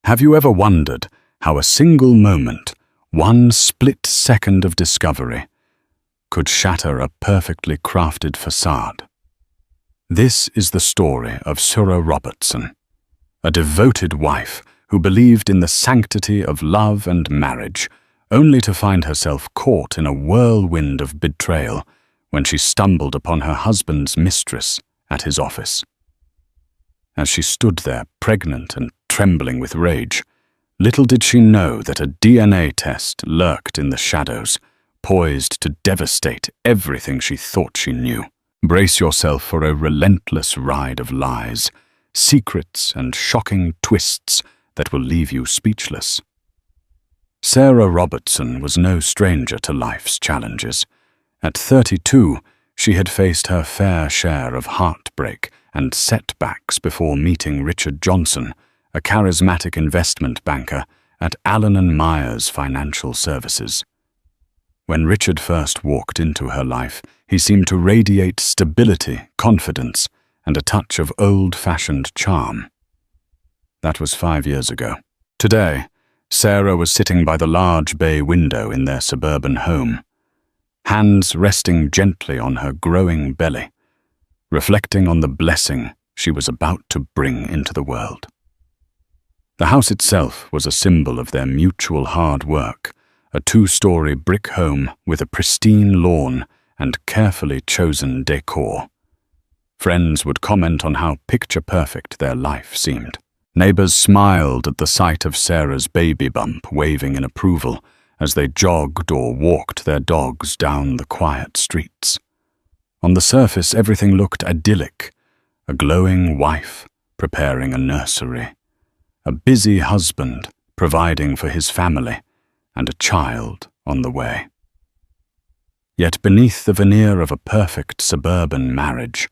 Have you ever wondered how a single moment, one split second of discovery, could shatter a perfectly crafted facade? This is the story of Sarah Robertson, a devoted wife who believed in the sanctity of love and marriage, only to find herself caught in a whirlwind of betrayal when she stumbled upon her husband's mistress at his office. As she stood there, pregnant and trembling with rage, little did she know that a DNA test lurked in the shadows, poised to devastate everything she thought she knew. Brace yourself for a relentless ride of lies, secrets, and shocking twists that will leave you speechless. Sarah Robertson was no stranger to life's challenges. At 32, she had faced her fair share of heartbreak and setbacks before meeting Richard Johnson, a charismatic investment banker at Allen & Myers Financial Services. When Richard first walked into her life, he seemed to radiate stability, confidence, and a touch of old-fashioned charm. That was 5 years ago. Today, Sarah was sitting by the large bay window in their suburban home, hands resting gently on her growing belly, reflecting on the blessing she was about to bring into the world. The house itself was a symbol of their mutual hard work, a 2-story brick home with a pristine lawn and carefully chosen decor. Friends would comment on how picture-perfect their life seemed. Neighbors smiled at the sight of Sarah's baby bump waving in approval as they jogged or walked their dogs down the quiet streets. On the surface, everything looked idyllic: a glowing wife preparing a nursery, a busy husband providing for his family, and a child on the way. Yet beneath the veneer of a perfect suburban marriage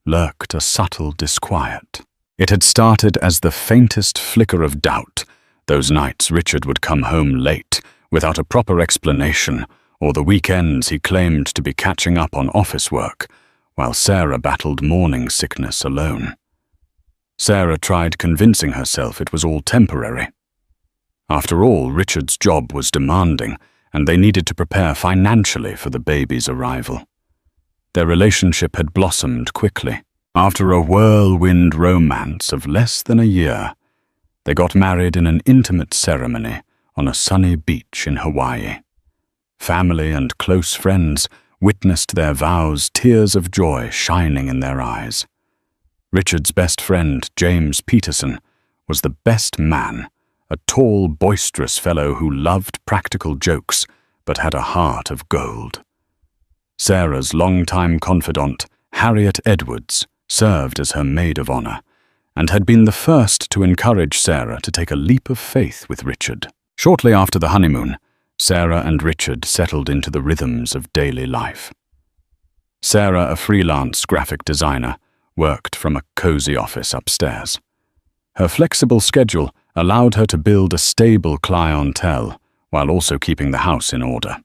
lurked a subtle disquiet. It had started as the faintest flicker of doubt, those nights Richard would come home late, without a proper explanation, or the weekends he claimed to be catching up on office work, while Sarah battled morning sickness alone. Sarah tried convincing herself it was all temporary. After all, Richard's job was demanding, and they needed to prepare financially for the baby's arrival. Their relationship had blossomed quickly. After a whirlwind romance of less than a year, they got married in an intimate ceremony on a sunny beach in Hawaii. Family and close friends witnessed their vows, tears of joy shining in their eyes. Richard's best friend, James Peterson, was the best man, a tall, boisterous fellow who loved practical jokes but had a heart of gold. Sarah's longtime confidant, Harriet Edwards, served as her maid of honor, and had been the first to encourage Sarah to take a leap of faith with Richard. Shortly after the honeymoon, Sarah and Richard settled into the rhythms of daily life. Sarah, a freelance graphic designer, worked from a cozy office upstairs. Her flexible schedule allowed her to build a stable clientele while also keeping the house in order.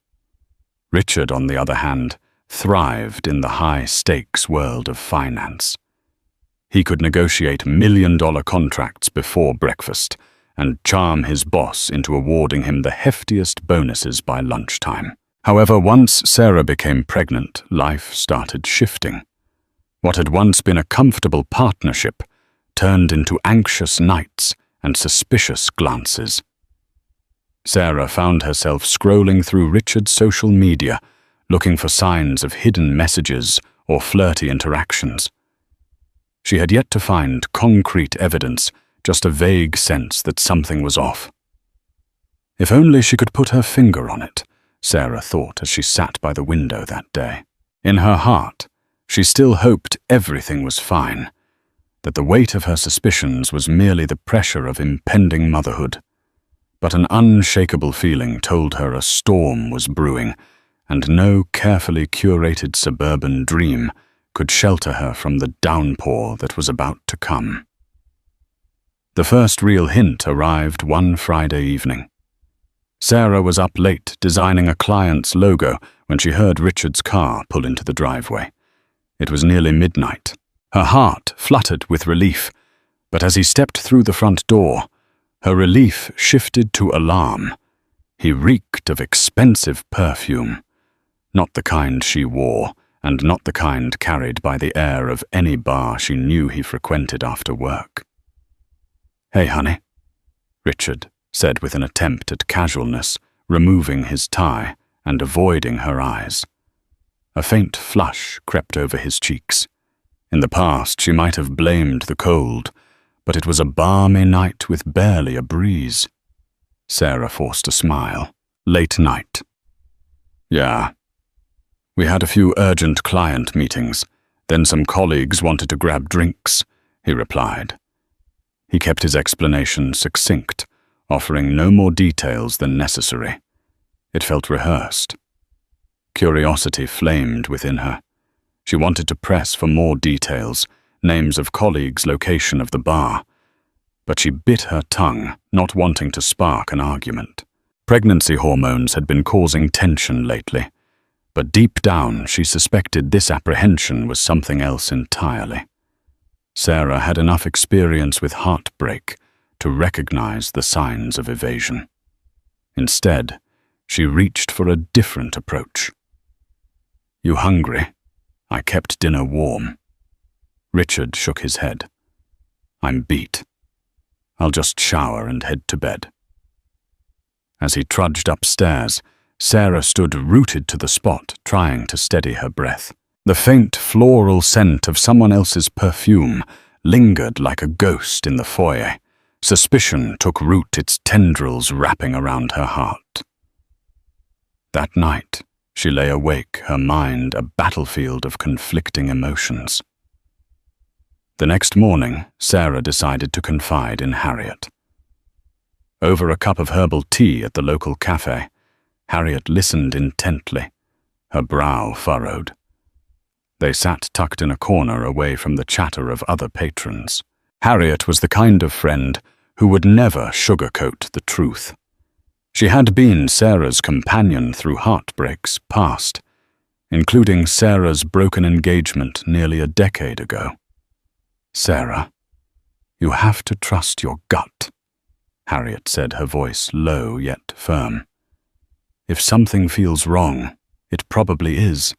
Richard, on the other hand, thrived in the high-stakes world of finance. He could negotiate million-dollar contracts before breakfast and charm his boss into awarding him the heftiest bonuses by lunchtime. However, once Sarah became pregnant, life started shifting. What had once been a comfortable partnership turned into anxious nights and suspicious glances. Sarah found herself scrolling through Richard's social media, looking for signs of hidden messages or flirty interactions. She had yet to find concrete evidence, just a vague sense that something was off. If only she could put her finger on it, Sarah thought as she sat by the window that day. In her heart, she still hoped everything was fine, that the weight of her suspicions was merely the pressure of impending motherhood. But an unshakable feeling told her a storm was brewing, and no carefully curated suburban dream could shelter her from the downpour that was about to come. The first real hint arrived one Friday evening. Sarah was up late designing a client's logo when she heard Richard's car pull into the driveway. It was nearly midnight. Her heart fluttered with relief, but as he stepped through the front door, Her relief shifted to alarm. He reeked of expensive perfume, not the kind she wore, and not the kind carried by the air of any bar she knew he frequented after work. "Hey, honey," Richard said with an attempt at casualness, removing his tie and avoiding her eyes. A faint flush crept over his cheeks. In the past, she might have blamed the cold, but it was a balmy night with barely a breeze. Sarah forced a smile. "Late night." "Yeah. We had a few urgent client meetings, then some colleagues wanted to grab drinks," he replied. He kept his explanation succinct, offering no more details than necessary. It felt rehearsed. Curiosity flamed within her. She wanted to press for more details, names of colleagues, location of the bar, but she bit her tongue, not wanting to spark an argument. Pregnancy hormones had been causing tension lately, but deep down she suspected this apprehension was something else entirely. Sarah had enough experience with heartbreak to recognize the signs of evasion. Instead, she reached for a different approach. "You hungry? I kept dinner warm." Richard shook his head. "I'm beat. I'll just shower and head to bed." As he trudged upstairs, Sarah stood rooted to the spot, trying to steady her breath. The faint floral scent of someone else's perfume lingered like a ghost in the foyer. Suspicion took root, its tendrils wrapping around her heart. That night, she lay awake, her mind a battlefield of conflicting emotions. The next morning, Sarah decided to confide in Harriet. Over a cup of herbal tea at the local cafe, Harriet listened intently, her brow furrowed. They sat tucked in a corner away from the chatter of other patrons. Harriet was the kind of friend who would never sugarcoat the truth. She had been Sarah's companion through heartbreaks past, including Sarah's broken engagement nearly a decade ago. "Sarah, you have to trust your gut," Harriet said, her voice low yet firm. "If something feels wrong, it probably is.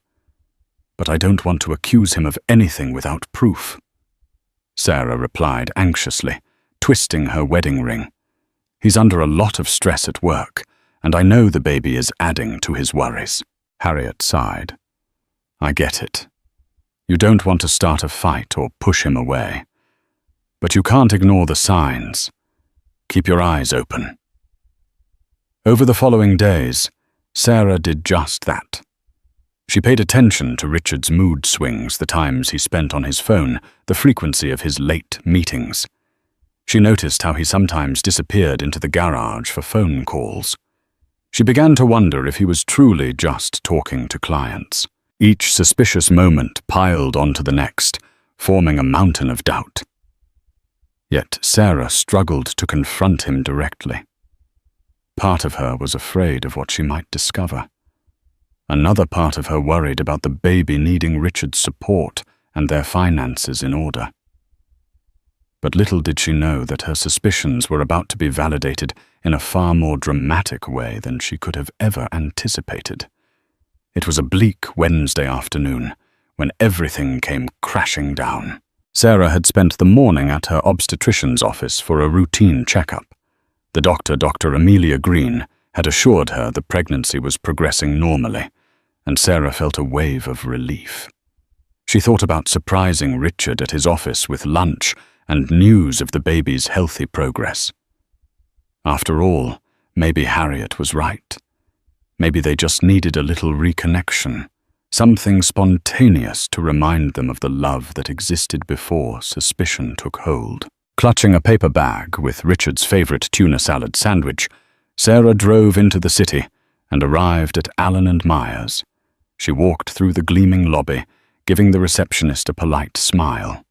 But I don't want to accuse him of anything without proof." Sarah replied anxiously, twisting her wedding ring. "He's under a lot of stress at work, and I know the baby is adding to his worries." Harriet sighed. "I get it. You don't want to start a fight or push him away. But you can't ignore the signs. Keep your eyes open." Over the following days, Sarah did just that. She paid attention to Richard's mood swings, the times he spent on his phone, the frequency of his late meetings. She noticed how he sometimes disappeared into the garage for phone calls. She began to wonder if he was truly just talking to clients. Each suspicious moment piled onto the next, forming a mountain of doubt. Yet Sarah struggled to confront him directly. Part of her was afraid of what she might discover. Another part of her worried about the baby needing Richard's support and their finances in order. But little did she know that her suspicions were about to be validated in a far more dramatic way than she could have ever anticipated. It was a bleak Wednesday afternoon when everything came crashing down. Sarah had spent the morning at her obstetrician's office for a routine checkup. The doctor, Dr. Amelia Green, had assured her the pregnancy was progressing normally, and Sarah felt a wave of relief. She thought about surprising Richard at his office with lunch and news of the baby's healthy progress. After all, maybe Harriet was right. Maybe they just needed a little reconnection, something spontaneous to remind them of the love that existed before suspicion took hold. Clutching a paper bag with Richard's favorite tuna salad sandwich, Sarah drove into the city and arrived at Allen & Myers. She walked through the gleaming lobby, giving the receptionist a polite smile.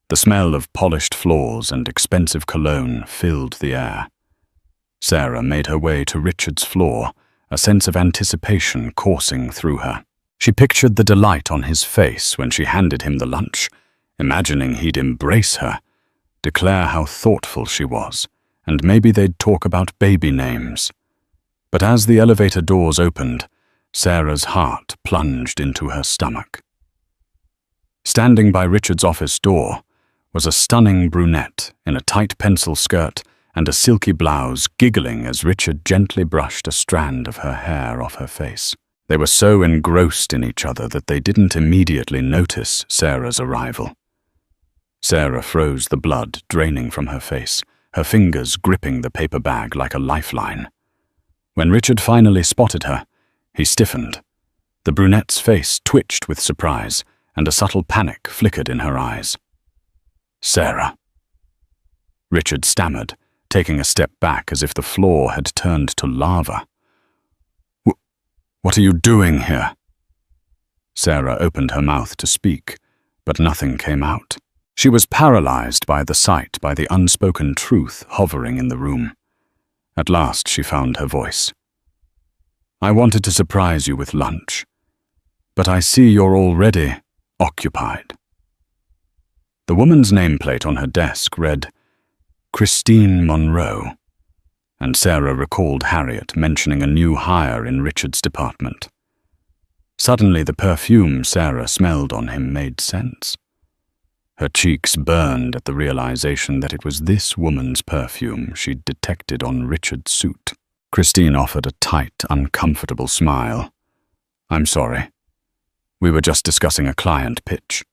The smell of polished floors and expensive cologne filled the air. Sarah made her way to Richard's floor, a sense of anticipation coursing through her. She pictured the delight on his face when she handed him the lunch, imagining he'd embrace her, declare how thoughtful she was, and maybe they'd talk about baby names. But as the elevator doors opened, Sarah's heart plunged into her stomach. Standing by Richard's office door was a stunning brunette in a tight pencil skirt and a silky blouse, giggling as Richard gently brushed a strand of her hair off her face. They were so engrossed in each other that they didn't immediately notice Sarah's arrival. Sarah froze the blood draining from her face, her fingers gripping the paper bag like a lifeline. When Richard finally spotted her, he stiffened. The brunette's face twitched with surprise, and a subtle panic flickered in her eyes. "Sarah." Richard stammered, taking a step back as if the floor had turned to lava. "What are you doing here?" Sarah opened her mouth to speak, but nothing came out. She was paralyzed by the unspoken truth hovering in the room. At last she found her voice. "I wanted to surprise you with lunch, but I see you're already occupied." The woman's nameplate on her desk read, Christine Monroe, and Sarah recalled Harriet mentioning a new hire in Richard's department. Suddenly the perfume Sarah smelled on him made sense. Her cheeks burned at the realization that it was this woman's perfume she'd detected on Richard's suit. Christine offered a tight, uncomfortable smile. "I'm sorry. We were just discussing a client pitch."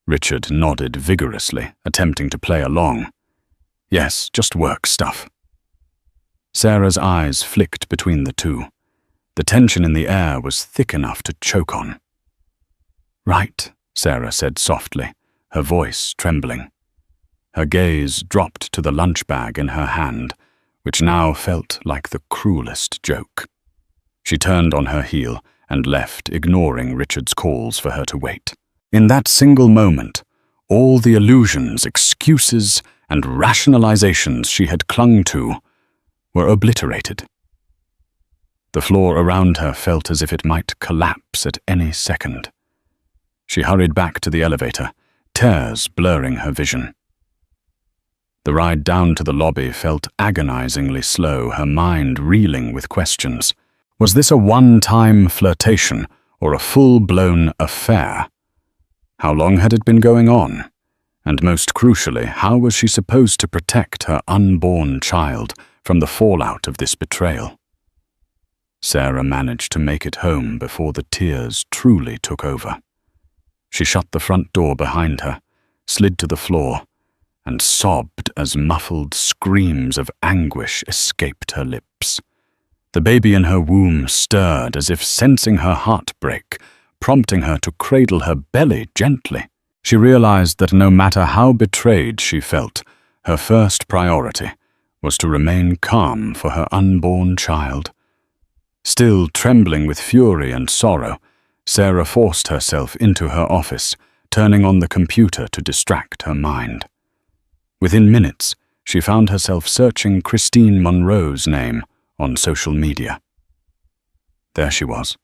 Richard nodded vigorously, attempting to play along. "Yes, just work stuff." Sarah's eyes flicked between the two. The tension in the air was thick enough to choke on. "Right," Sarah said softly, her voice trembling. Her gaze dropped to the lunch bag in her hand, which now felt like the cruelest joke. She turned on her heel and left, ignoring Richard's calls for her to wait. In that single moment, all the illusions, excuses, and rationalizations she had clung to were obliterated. The floor around her felt as if it might collapse at any second. She hurried back to the elevator, tears blurring her vision. The ride down to the lobby felt agonizingly slow, her mind reeling with questions. Was this a one-time flirtation or a full-blown affair? How long had it been going on? And most crucially, how was she supposed to protect her unborn child from the fallout of this betrayal? Sarah managed to make it home before the tears truly took over. She shut the front door behind her, slid to the floor, and sobbed as muffled screams of anguish escaped her lips. The baby in her womb stirred as if sensing her heart break, prompting her to cradle her belly gently. She realized that no matter how betrayed she felt, her first priority was to remain calm for her unborn child. Still trembling with fury and sorrow, Sarah forced herself into her office, turning on the computer to distract her mind. Within minutes, she found herself searching Christine Monroe's name on social media. There she was.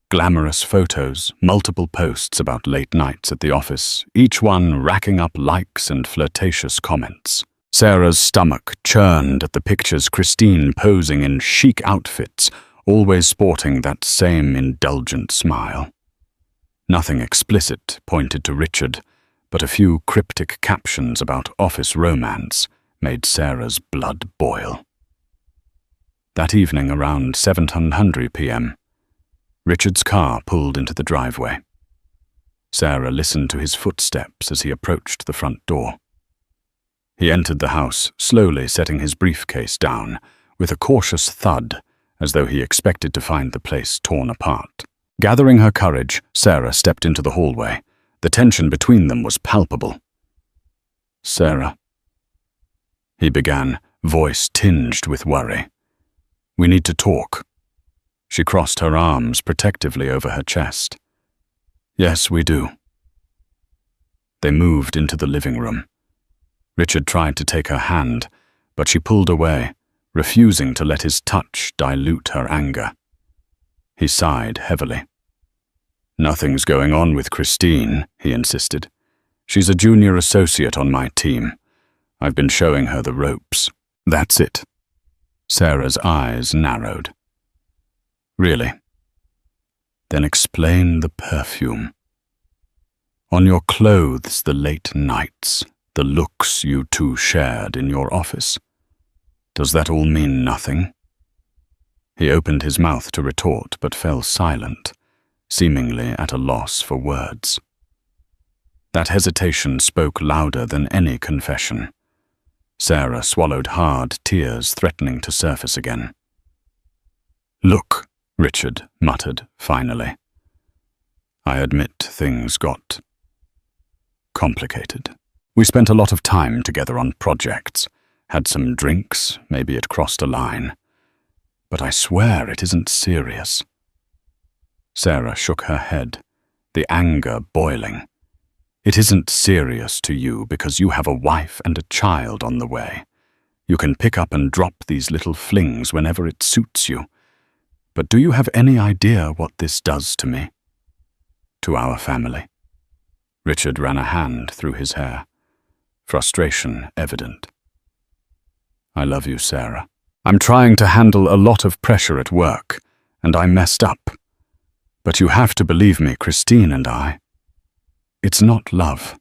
Glamorous photos, multiple posts about late nights at the office, each one racking up likes and flirtatious comments. Sarah's stomach churned at the pictures Christine posing in chic outfits, always sporting that same indulgent smile. Nothing explicit pointed to Richard, but a few cryptic captions about office romance made Sarah's blood boil. That evening around 7:00 p.m., Richard's car pulled into the driveway. Sarah listened to his footsteps as he approached the front door. He entered the house, slowly setting his briefcase down, with a cautious thud, as though he expected to find the place torn apart. Gathering her courage, Sarah stepped into the hallway. The tension between them was palpable. "Sarah," he began, voice tinged with worry. "We need to talk." She crossed her arms protectively over her chest. "Yes, we do." They moved into the living room. Richard tried to take her hand, but she pulled away, refusing to let his touch dilute her anger. He sighed heavily. "Nothing's going on with Christine," he insisted. "She's a junior associate on my team. I've been showing her the ropes." That's it. Sarah's eyes narrowed. Really? Then explain the perfume. On your clothes the late nights, the looks you two shared in your office. Does that all mean nothing? He opened his mouth to retort, but fell silent, seemingly at a loss for words. That hesitation spoke louder than any confession. Sarah swallowed hard, tears threatening to surface again. "Look," Richard muttered finally. "I admit things got complicated. We spent a lot of time together on projects, had some drinks, maybe it crossed a line. But I swear it isn't serious." Sarah shook her head, the anger boiling. "It isn't serious to you because you have a wife and a child on the way. You can pick up and drop these little flings whenever it suits you. But do you have any idea what this does to me? To our family?" Richard ran a hand through his hair, frustration evident. "I love you, Sarah. I'm trying to handle a lot of pressure at work, and I messed up. But you have to believe me, Christine and I. It's not love.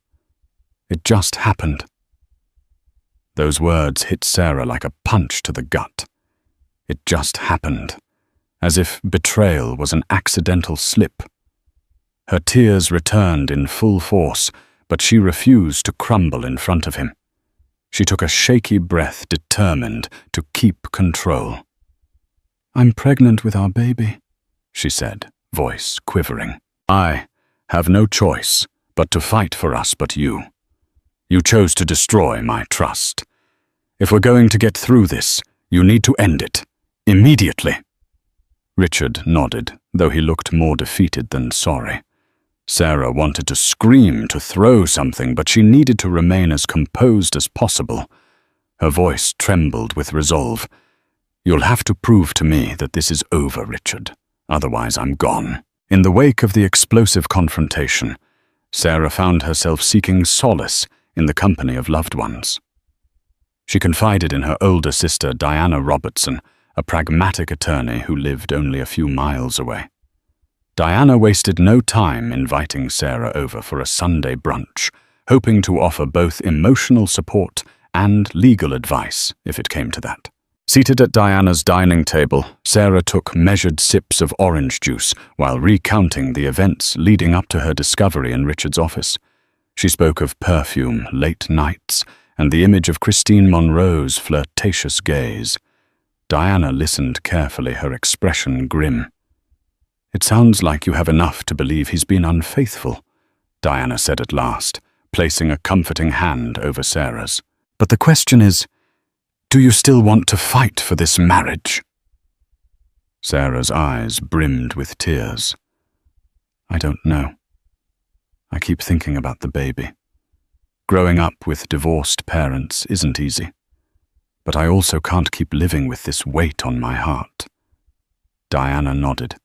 It just happened." Those words hit Sarah like a punch to the gut. It just happened, as if betrayal was an accidental slip. Her tears returned in full force, but she refused to crumble in front of him. She took a shaky breath, determined to keep control. "I'm pregnant with our baby," she said, voice quivering. "I have no choice but to fight for us but you. You chose to destroy my trust. If we're going to get through this, you need to end it. Immediately." Richard nodded, though he looked more defeated than sorry. Sarah wanted to scream, to throw something, but she needed to remain as composed as possible. Her voice trembled with resolve. "You'll have to prove to me that this is over, Richard. Otherwise I'm gone." In the wake of the explosive confrontation, Sarah found herself seeking solace in the company of loved ones. She confided in her older sister, Diana Robertson, a pragmatic attorney who lived only a few miles away. Diana wasted no time inviting Sarah over for a Sunday brunch, hoping to offer both emotional support and legal advice if it came to that. Seated at Diana's dining table, Sarah took measured sips of orange juice while recounting the events leading up to her discovery in Richard's office. She spoke of perfume, late nights, and the image of Christine Monroe's flirtatious gaze. Diana listened carefully, her expression grim. "It sounds like you have enough to believe he's been unfaithful," Diana said at last, placing a comforting hand over Sarah's. "But the question is, do you still want to fight for this marriage?" Sarah's eyes brimmed with tears. "I don't know. I keep thinking about the baby. Growing up with divorced parents isn't easy. But I also can't keep living with this weight on my heart." Diana nodded.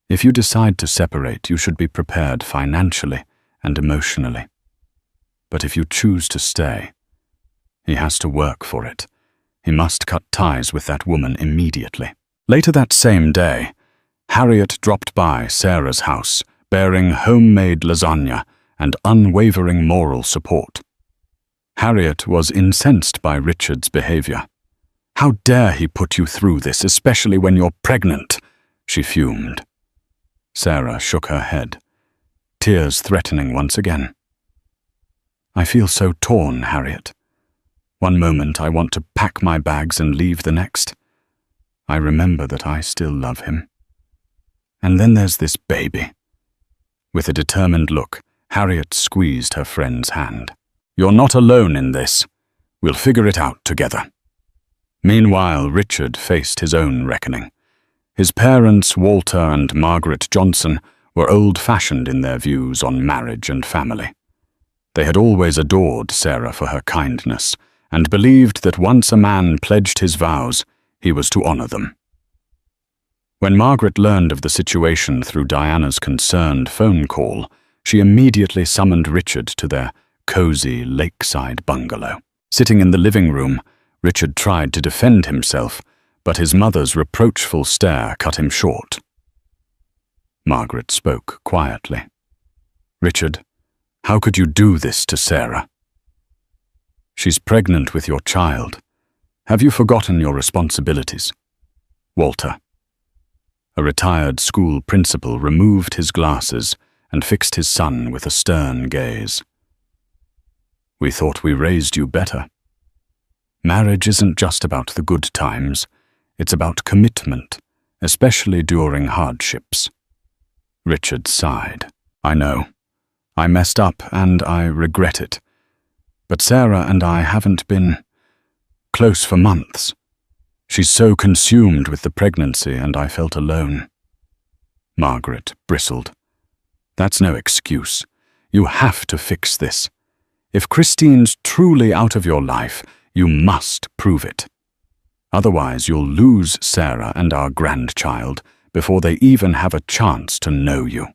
"If you decide to separate, you should be prepared financially and emotionally. But if you choose to stay, he has to work for it. He must cut ties with that woman immediately." Later that same day, Harriet dropped by Sarah's house, bearing homemade lasagna and unwavering moral support. Harriet was incensed by Richard's behavior. "How dare he put you through this, especially when you're pregnant?" she fumed. Sarah shook her head, tears threatening once again. "I feel so torn, Harriet. One moment I want to pack my bags and leave the next. I remember that I still love him. And then there's this baby." With a determined look, Harriet squeezed her friend's hand. "You're not alone in this. We'll figure it out together." Meanwhile, Richard faced his own reckoning. His parents, Walter and Margaret Johnson, were old-fashioned in their views on marriage and family. They had always adored Sarah for her kindness, and believed that once a man pledged his vows, he was to honor them. When Margaret learned of the situation through Diana's concerned phone call, she immediately summoned Richard to their cozy lakeside bungalow. Sitting in the living room, Richard tried to defend himself, but his mother's reproachful stare cut him short. Margaret spoke quietly. "Richard, how could you do this to Sarah? She's pregnant with your child. Have you forgotten your responsibilities?" Walter. A retired school principal removed his glasses and fixed his son with a stern gaze. "We thought we raised you better. Marriage isn't just about the good times. It's about commitment, especially during hardships." Richard sighed. "I know. I messed up and I regret it. But Sarah and I haven't been close for months. She's so consumed with the pregnancy and I felt alone." Margaret bristled. "That's no excuse. You have to fix this. If Christine's truly out of your life, you must prove it. Otherwise, you'll lose Sarah and our grandchild before they even have a chance to know you."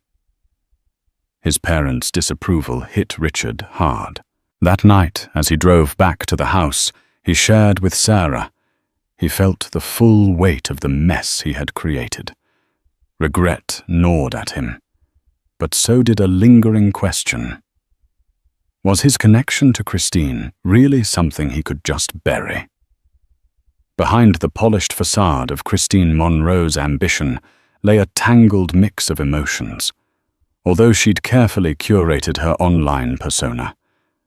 His parents' disapproval hit Richard hard. That night, as he drove back to the house, he shared with Sarah. He felt the full weight of the mess he had created. Regret gnawed at him, but so did a lingering question. Was his connection to Christine really something he could just bury? Behind the polished facade of Christine Monroe's ambition lay a tangled mix of emotions. Although she'd carefully curated her online persona,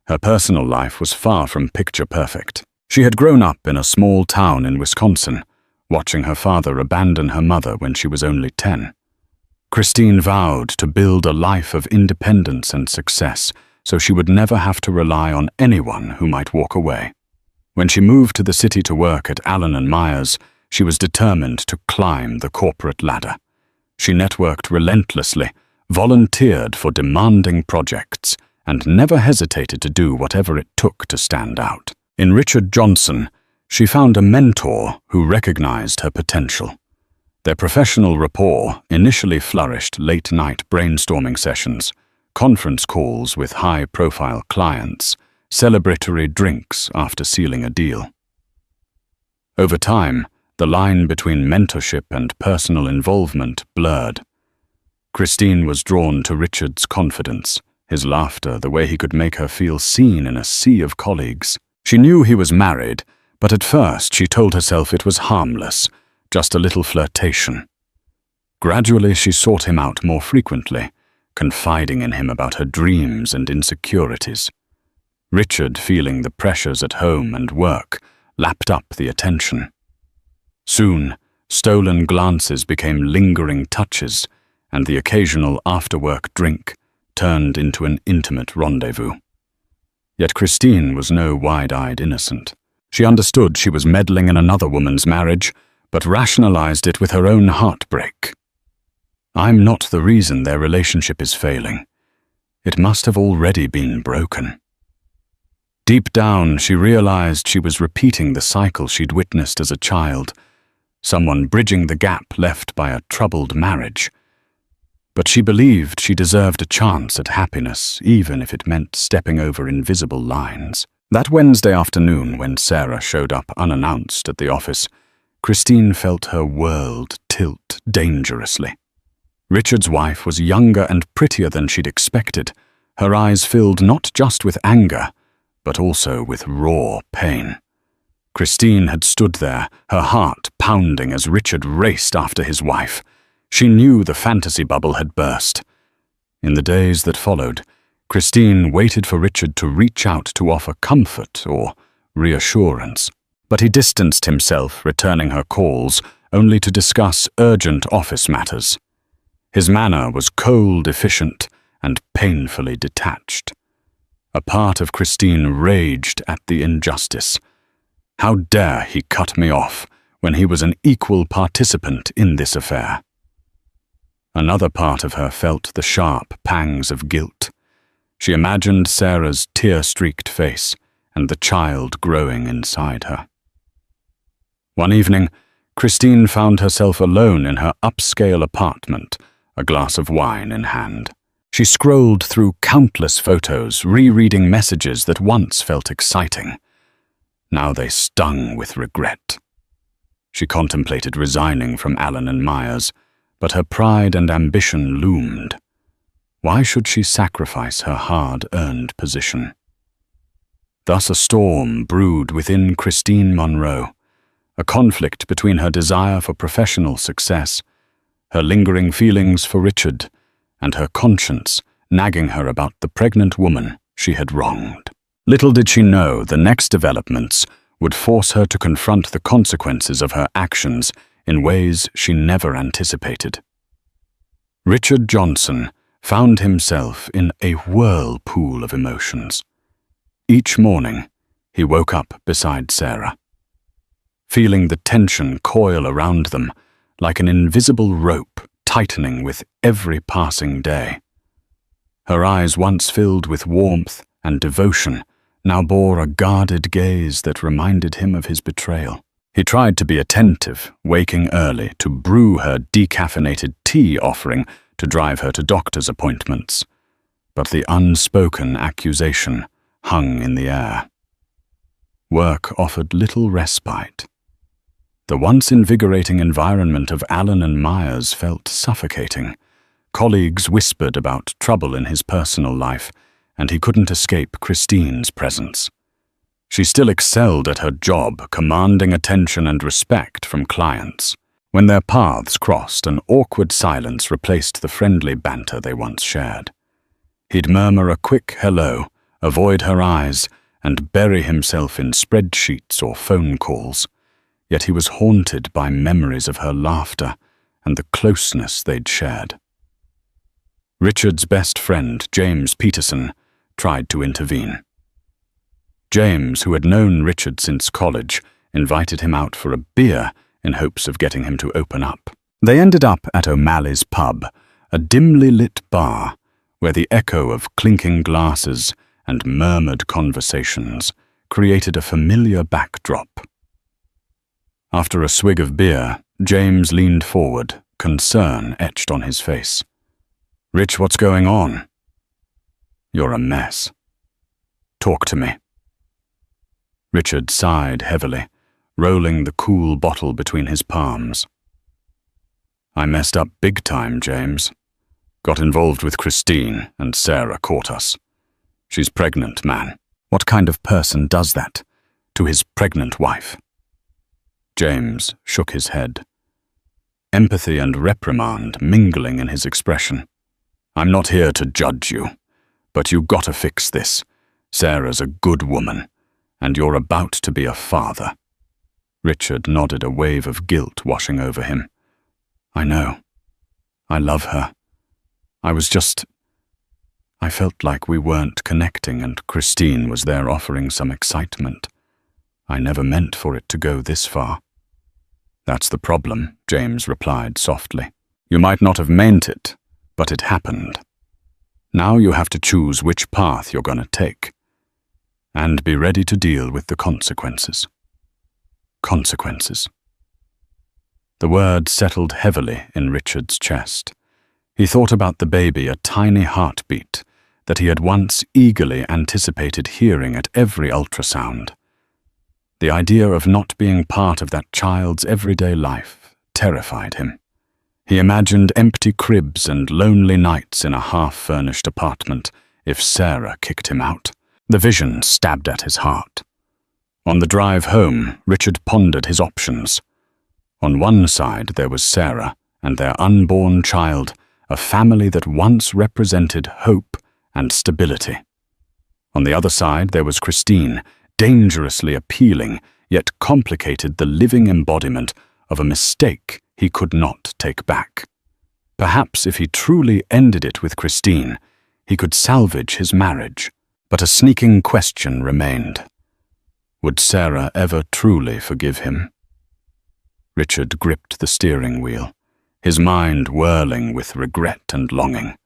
her personal life was far from picture-perfect. She had grown up in a small town in Wisconsin, watching her father abandon her mother when she was only 10. Christine vowed to build a life of independence and success so she would never have to rely on anyone who might walk away. When she moved to the city to work at Allen & Myers, she was determined to climb the corporate ladder. She networked relentlessly, volunteered for demanding projects, and never hesitated to do whatever it took to stand out. In Richard Johnson, she found a mentor who recognized her potential. Their professional rapport initially flourished late-night brainstorming sessions, conference calls with high-profile clients, celebratory drinks after sealing a deal. Over time, the line between mentorship and personal involvement blurred. Christine was drawn to Richard's confidence, his laughter, the way he could make her feel seen in a sea of colleagues. She knew he was married, but at first she told herself it was harmless, just a little flirtation. Gradually she sought him out more frequently, confiding in him about her dreams and insecurities. Richard, feeling the pressures at home and work, lapped up the attention. Soon, stolen glances became lingering touches, and the occasional after-work drink turned into an intimate rendezvous. Yet Christine was no wide-eyed innocent. She understood she was meddling in another woman's marriage, but rationalized it with her own heartbreak. "I'm not the reason their relationship is failing. It must have already been broken." Deep down, she realized she was repeating the cycle she'd witnessed as a child, someone bridging the gap left by a troubled marriage. But she believed she deserved a chance at happiness, even if it meant stepping over invisible lines. That Wednesday afternoon, when Sarah showed up unannounced at the office, Christine felt her world tilt dangerously. Richard's wife was younger and prettier than she'd expected, her eyes filled not just with anger, but also with raw pain. Christine had stood there, her heart pounding as Richard raced after his wife. She knew the fantasy bubble had burst. In the days that followed, Christine waited for Richard to reach out to offer comfort or reassurance. But he distanced himself, returning her calls, only to discuss urgent office matters. His manner was cold, efficient, and painfully detached. A part of Christine raged at the injustice. How dare he cut me off when he was an equal participant in this affair? Another part of her felt the sharp pangs of guilt. She imagined Sarah's tear-streaked face and the child growing inside her. One evening, Christine found herself alone in her upscale apartment, a glass of wine in hand. She scrolled through countless photos, rereading messages that once felt exciting. Now they stung with regret. She contemplated resigning from Allen and Myers, but her pride and ambition loomed. Why should she sacrifice her hard-earned position? Thus a storm brewed within Christine Monroe, a conflict between her desire for professional success, her lingering feelings for Richard, and her conscience nagging her about the pregnant woman she had wronged. Little did she know the next developments would force her to confront the consequences of her actions in ways she never anticipated. Richard Johnson found himself in a whirlpool of emotions. Each morning, he woke up beside Sarah, feeling the tension coil around them like an invisible rope tightening with every passing day. Her eyes, once filled with warmth and devotion, now bore a guarded gaze that reminded him of his betrayal. He tried to be attentive, waking early to brew her decaffeinated tea offering to drive her to doctor's appointments. But the unspoken accusation hung in the air. Work offered little respite. The once invigorating environment of Allen and Myers felt suffocating. Colleagues whispered about trouble in his personal life, and he couldn't escape Christine's presence. She still excelled at her job, commanding attention and respect from clients. When their paths crossed, an awkward silence replaced the friendly banter they once shared. He'd murmur a quick hello, avoid her eyes, and bury himself in spreadsheets or phone calls. Yet he was haunted by memories of her laughter and the closeness they'd shared. Richard's best friend, James Peterson, tried to intervene. James, who had known Richard since college, invited him out for a beer in hopes of getting him to open up. They ended up at O'Malley's pub, a dimly lit bar where the echo of clinking glasses and murmured conversations created a familiar backdrop. After a swig of beer, James leaned forward, concern etched on his face. "Rich, what's going on?" "You're a mess. Talk to me." Richard sighed heavily, rolling the cool bottle between his palms. "I messed up big time, James. Got involved with Christine, and Sarah caught us. She's pregnant, man. What kind of person does that to his pregnant wife?" James shook his head, empathy and reprimand mingling in his expression. "I'm not here to judge you, but you gotta fix this. Sarah's a good woman, and you're about to be a father." Richard nodded, a wave of guilt washing over him. "I know. I love her. I felt like we weren't connecting, and Christine was there offering some excitement. I never meant for it to go this far." "That's the problem," James replied softly. "You might not have meant it, but it happened. Now you have to choose which path you're going to take, and be ready to deal with the consequences." Consequences. The word settled heavily in Richard's chest. He thought about the baby, a tiny heartbeat that he had once eagerly anticipated hearing at every ultrasound. The idea of not being part of that child's everyday life terrified him. He imagined empty cribs and lonely nights in a half-furnished apartment if Sarah kicked him out. The vision stabbed at his heart. On the drive home, Richard pondered his options. On one side there was Sarah and their unborn child, a family that once represented hope and stability. On the other side there was Christine, dangerously appealing, yet complicated the living embodiment of a mistake he could not take back. Perhaps if he truly ended it with Christine, he could salvage his marriage. But a sneaking question remained. Would Sarah ever truly forgive him? Richard gripped the steering wheel, his mind whirling with regret and longing.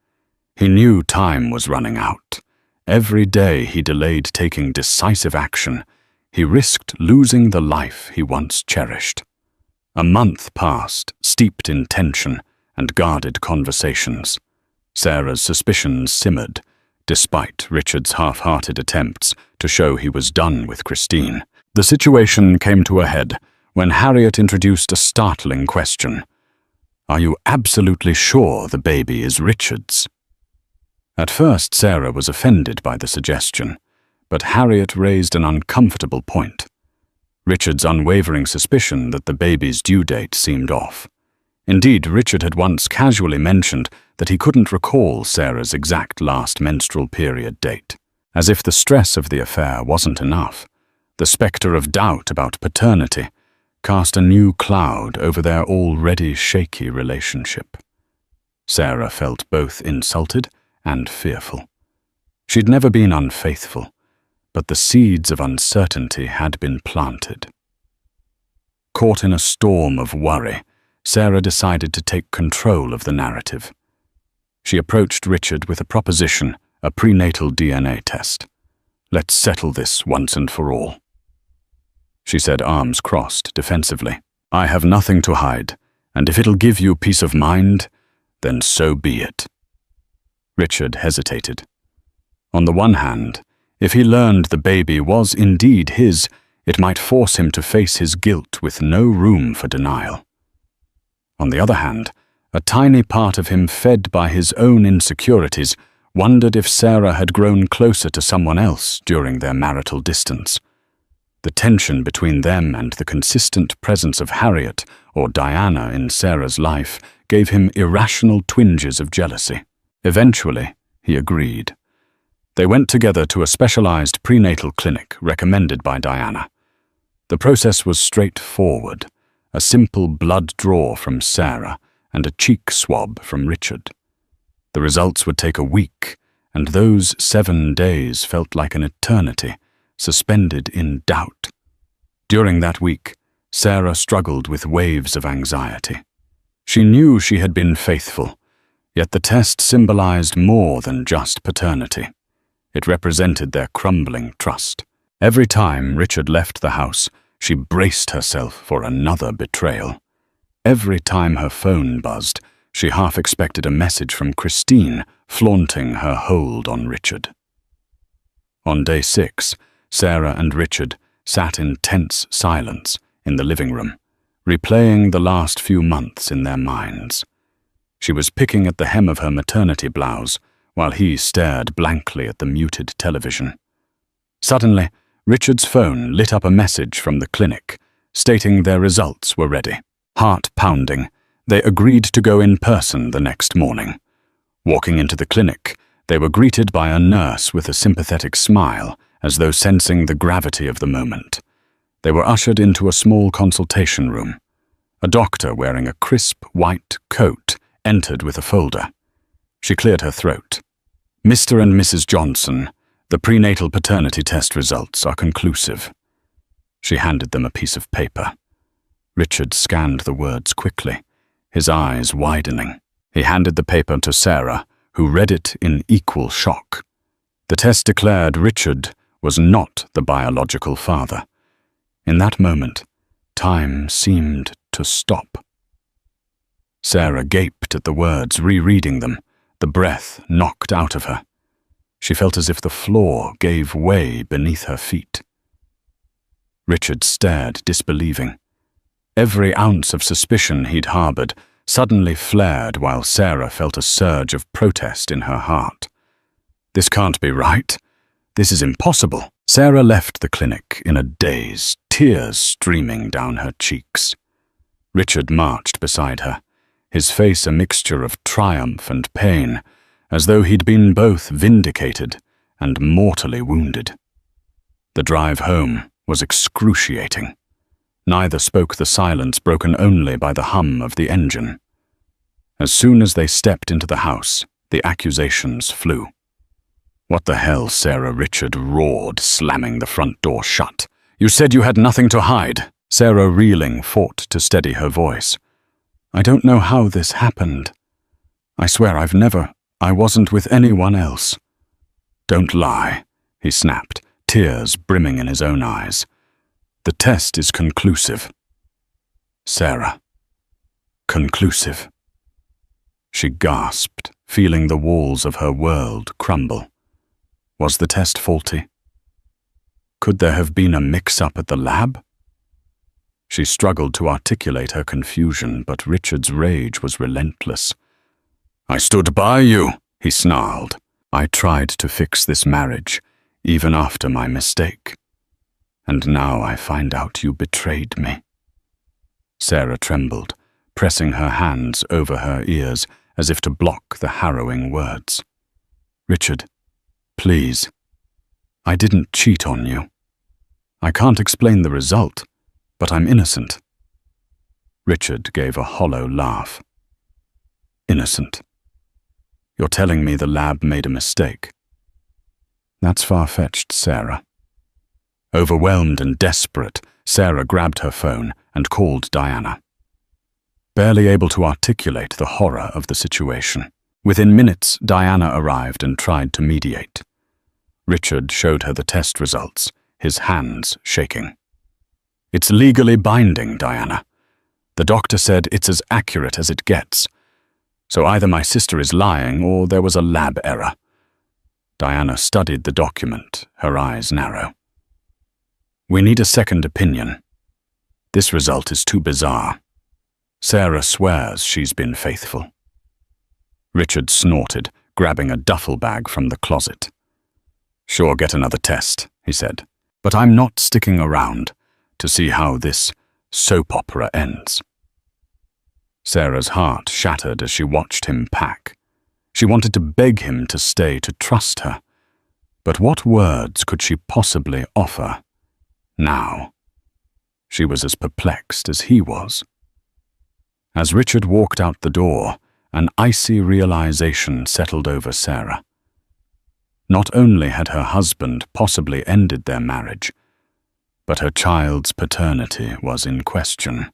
He knew time was running out. Every day he delayed taking decisive action, he risked losing the life he once cherished. A month passed, steeped in tension and guarded conversations. Sarah's suspicions simmered, despite Richard's half-hearted attempts to show he was done with Christine. The situation came to a head when Harriet introduced a startling question. "Are you absolutely sure the baby is Richard's?" At first, Sarah was offended by the suggestion, but Harriet raised an uncomfortable point. Richard's unwavering suspicion that the baby's due date seemed off. Indeed, Richard had once casually mentioned that he couldn't recall Sarah's exact last menstrual period date. As if the stress of the affair wasn't enough, the spectre of doubt about paternity cast a new cloud over their already shaky relationship. Sarah felt both insulted and fearful. She'd never been unfaithful, but the seeds of uncertainty had been planted. Caught in a storm of worry, Sarah decided to take control of the narrative. She approached Richard with a proposition, a prenatal DNA test. "Let's settle this once and for all," she said, arms crossed defensively. "I have nothing to hide, and if it'll give you peace of mind, then so be it." Richard hesitated. On the one hand, if he learned the baby was indeed his, it might force him to face his guilt with no room for denial. On the other hand, a tiny part of him fed by his own insecurities wondered if Sarah had grown closer to someone else during their marital distance. The tension between them and the consistent presence of Harriet or Diana in Sarah's life gave him irrational twinges of jealousy. Eventually, he agreed. They went together to a specialized prenatal clinic recommended by Diana. The process was straightforward, a simple blood draw from Sarah and a cheek swab from Richard. The results would take a week, and those 7 days felt like an eternity, suspended in doubt. During that week, Sarah struggled with waves of anxiety. She knew she had been faithful, yet the test symbolized more than just paternity. It represented their crumbling trust. Every time Richard left the house, she braced herself for another betrayal. Every time her phone buzzed, she half expected a message from Christine flaunting her hold on Richard. On day 6, Sarah and Richard sat in tense silence in the living room, replaying the last few months in their minds. She was picking at the hem of her maternity blouse, while he stared blankly at the muted television. Suddenly, Richard's phone lit up a message from the clinic, stating their results were ready. Heart pounding, they agreed to go in person the next morning. Walking into the clinic, they were greeted by a nurse with a sympathetic smile, as though sensing the gravity of the moment. They were ushered into a small consultation room. A doctor wearing a crisp white coat entered with a folder. She cleared her throat. "Mr. and Mrs. Johnson, the prenatal paternity test results are conclusive." She handed them a piece of paper. Richard scanned the words quickly, his eyes widening. He handed the paper to Sarah, who read it in equal shock. The test declared Richard was not the biological father. In that moment, time seemed to stop. Sarah gaped at the words, rereading them, the breath knocked out of her. She felt as if the floor gave way beneath her feet. Richard stared, disbelieving. Every ounce of suspicion he'd harbored suddenly flared while Sarah felt a surge of protest in her heart. "This can't be right. This is impossible." Sarah left the clinic in a daze, tears streaming down her cheeks. Richard marched beside her, his face a mixture of triumph and pain, as though he'd been both vindicated and mortally wounded. The drive home was excruciating. Neither spoke the silence broken only by the hum of the engine. As soon as they stepped into the house, the accusations flew. "What the hell, Sarah?" Richard roared, slamming the front door shut. "You said you had nothing to hide." Sarah, reeling, fought to steady her voice. "I don't know how this happened. I swear I wasn't with anyone else." "Don't lie," he snapped, tears brimming in his own eyes. "The test is conclusive." "Sarah, conclusive." She gasped, feeling the walls of her world crumble. Was the test faulty? Could there have been a mix-up at the lab? She struggled to articulate her confusion, but Richard's rage was relentless. "I stood by you," he snarled. "I tried to fix this marriage, even after my mistake. And now I find out you betrayed me." Sarah trembled, pressing her hands over her ears as if to block the harrowing words. "Richard, please. I didn't cheat on you. I can't explain the result, but I'm innocent." Richard gave a hollow laugh. "Innocent? You're telling me the lab made a mistake?" "That's far-fetched, Sarah." Overwhelmed and desperate, Sarah grabbed her phone and called Diana. Barely able to articulate the horror of the situation, within minutes Diana arrived and tried to mediate. Richard showed her the test results, his hands shaking. "It's legally binding, Diana. The doctor said it's as accurate as it gets. So either my sister is lying or there was a lab error." Diana studied the document, her eyes narrow. "We need a second opinion. This result is too bizarre. Sarah swears she's been faithful." Richard snorted, grabbing a duffel bag from the closet. "Sure, get another test," he said, "but I'm not sticking around to see how this soap opera ends." Sarah's heart shattered as she watched him pack. She wanted to beg him to stay, to trust her. But what words could she possibly offer now? She was as perplexed as he was. As Richard walked out the door, an icy realization settled over Sarah. Not only had her husband possibly ended their marriage, but her child's paternity was in question,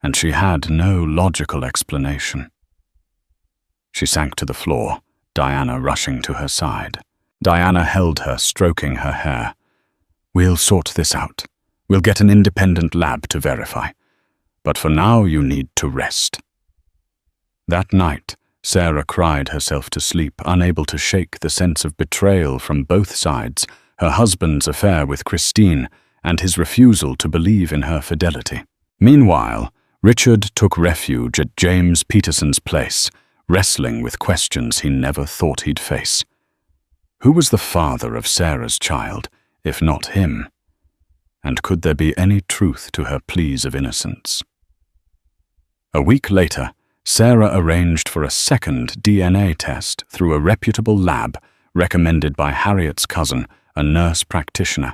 and she had no logical explanation. She sank to the floor, Diana rushing to her side. Diana held her, stroking her hair. "We'll sort this out. We'll get an independent lab to verify. But for now you need to rest." That night, Sarah cried herself to sleep, unable to shake the sense of betrayal from both sides, her husband's affair with Christine and his refusal to believe in her fidelity. Meanwhile, Richard took refuge at James Peterson's place, wrestling with questions he never thought he'd face. Who was the father of Sarah's child, if not him? And could there be any truth to her pleas of innocence? A week later, Sarah arranged for a second DNA test through a reputable lab recommended by Harriet's cousin, a nurse practitioner.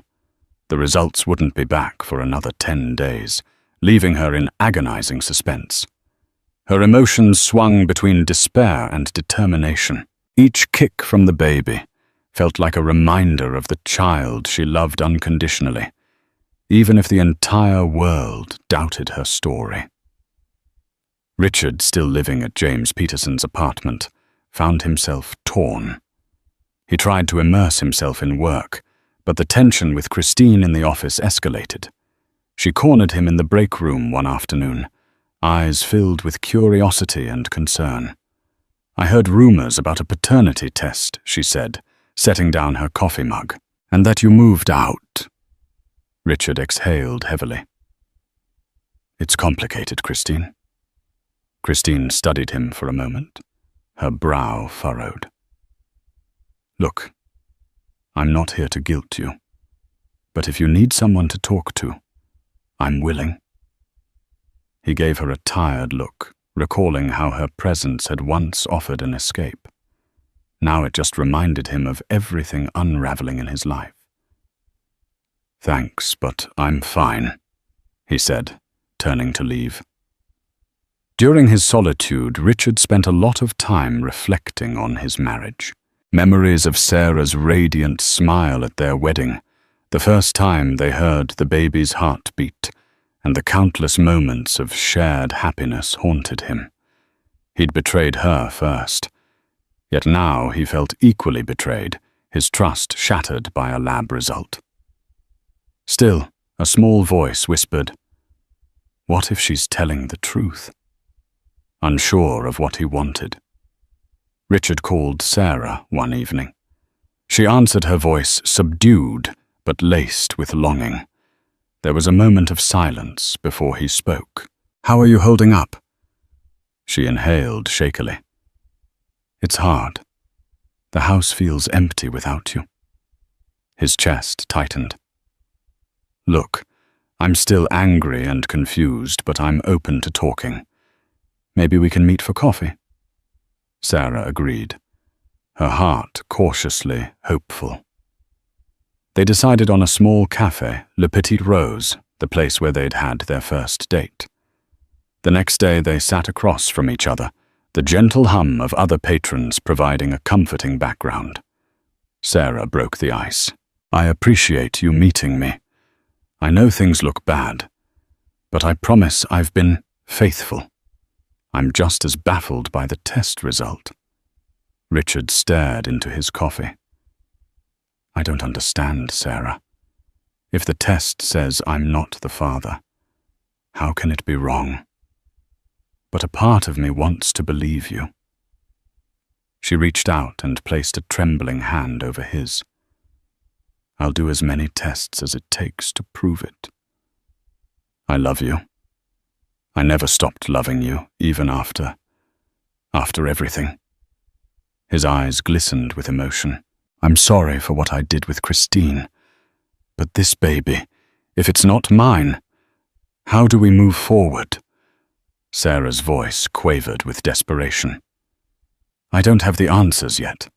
The results wouldn't be back for another 10 days, leaving her in agonizing suspense. Her emotions swung between despair and determination. Each kick from the baby felt like a reminder of the child she loved unconditionally, even if the entire world doubted her story. Richard, still living at James Peterson's apartment, found himself torn. He tried to immerse himself in work, but the tension with Christine in the office escalated. She cornered him in the break room one afternoon, eyes filled with curiosity and concern. "I heard rumors about a paternity test," she said, setting down her coffee mug, "and that you moved out." Richard exhaled heavily. "It's complicated, Christine." Christine studied him for a moment, her brow furrowed. "Look, I'm not here to guilt you, but if you need someone to talk to, I'm willing." He gave her a tired look, recalling how her presence had once offered an escape. Now it just reminded him of everything unraveling in his life. "Thanks, but I'm fine," he said, turning to leave. During his solitude, Richard spent a lot of time reflecting on his marriage. Memories of Sarah's radiant smile at their wedding, the first time they heard the baby's heartbeat, and the countless moments of shared happiness haunted him. He'd betrayed her first, yet now he felt equally betrayed, his trust shattered by a lab result. Still, a small voice whispered, "What if she's telling the truth?" Unsure of what he wanted, Richard called Sarah one evening. She answered, her voice subdued but laced with longing. There was a moment of silence before he spoke. "How are you holding up?" She inhaled shakily. "It's hard. The house feels empty without you." His chest tightened. "Look, I'm still angry and confused, but I'm open to talking. Maybe we can meet for coffee?" Sarah agreed, her heart cautiously hopeful. They decided on a small café, Le Petite Rose, the place where they'd had their first date. The next day they sat across from each other, the gentle hum of other patrons providing a comforting background. Sarah broke the ice. "I appreciate you meeting me. I know things look bad, but I promise I've been faithful. I'm just as baffled by the test result." Richard stared into his coffee. "I don't understand, Sarah. If the test says I'm not the father, how can it be wrong? But a part of me wants to believe you." She reached out and placed a trembling hand over his. "I'll do as many tests as it takes to prove it. I love you. I never stopped loving you, even after everything." His eyes glistened with emotion. "I'm sorry for what I did with Christine, but this baby, if it's not mine, how do we move forward?" Sarah's voice quavered with desperation. "I don't have the answers yet,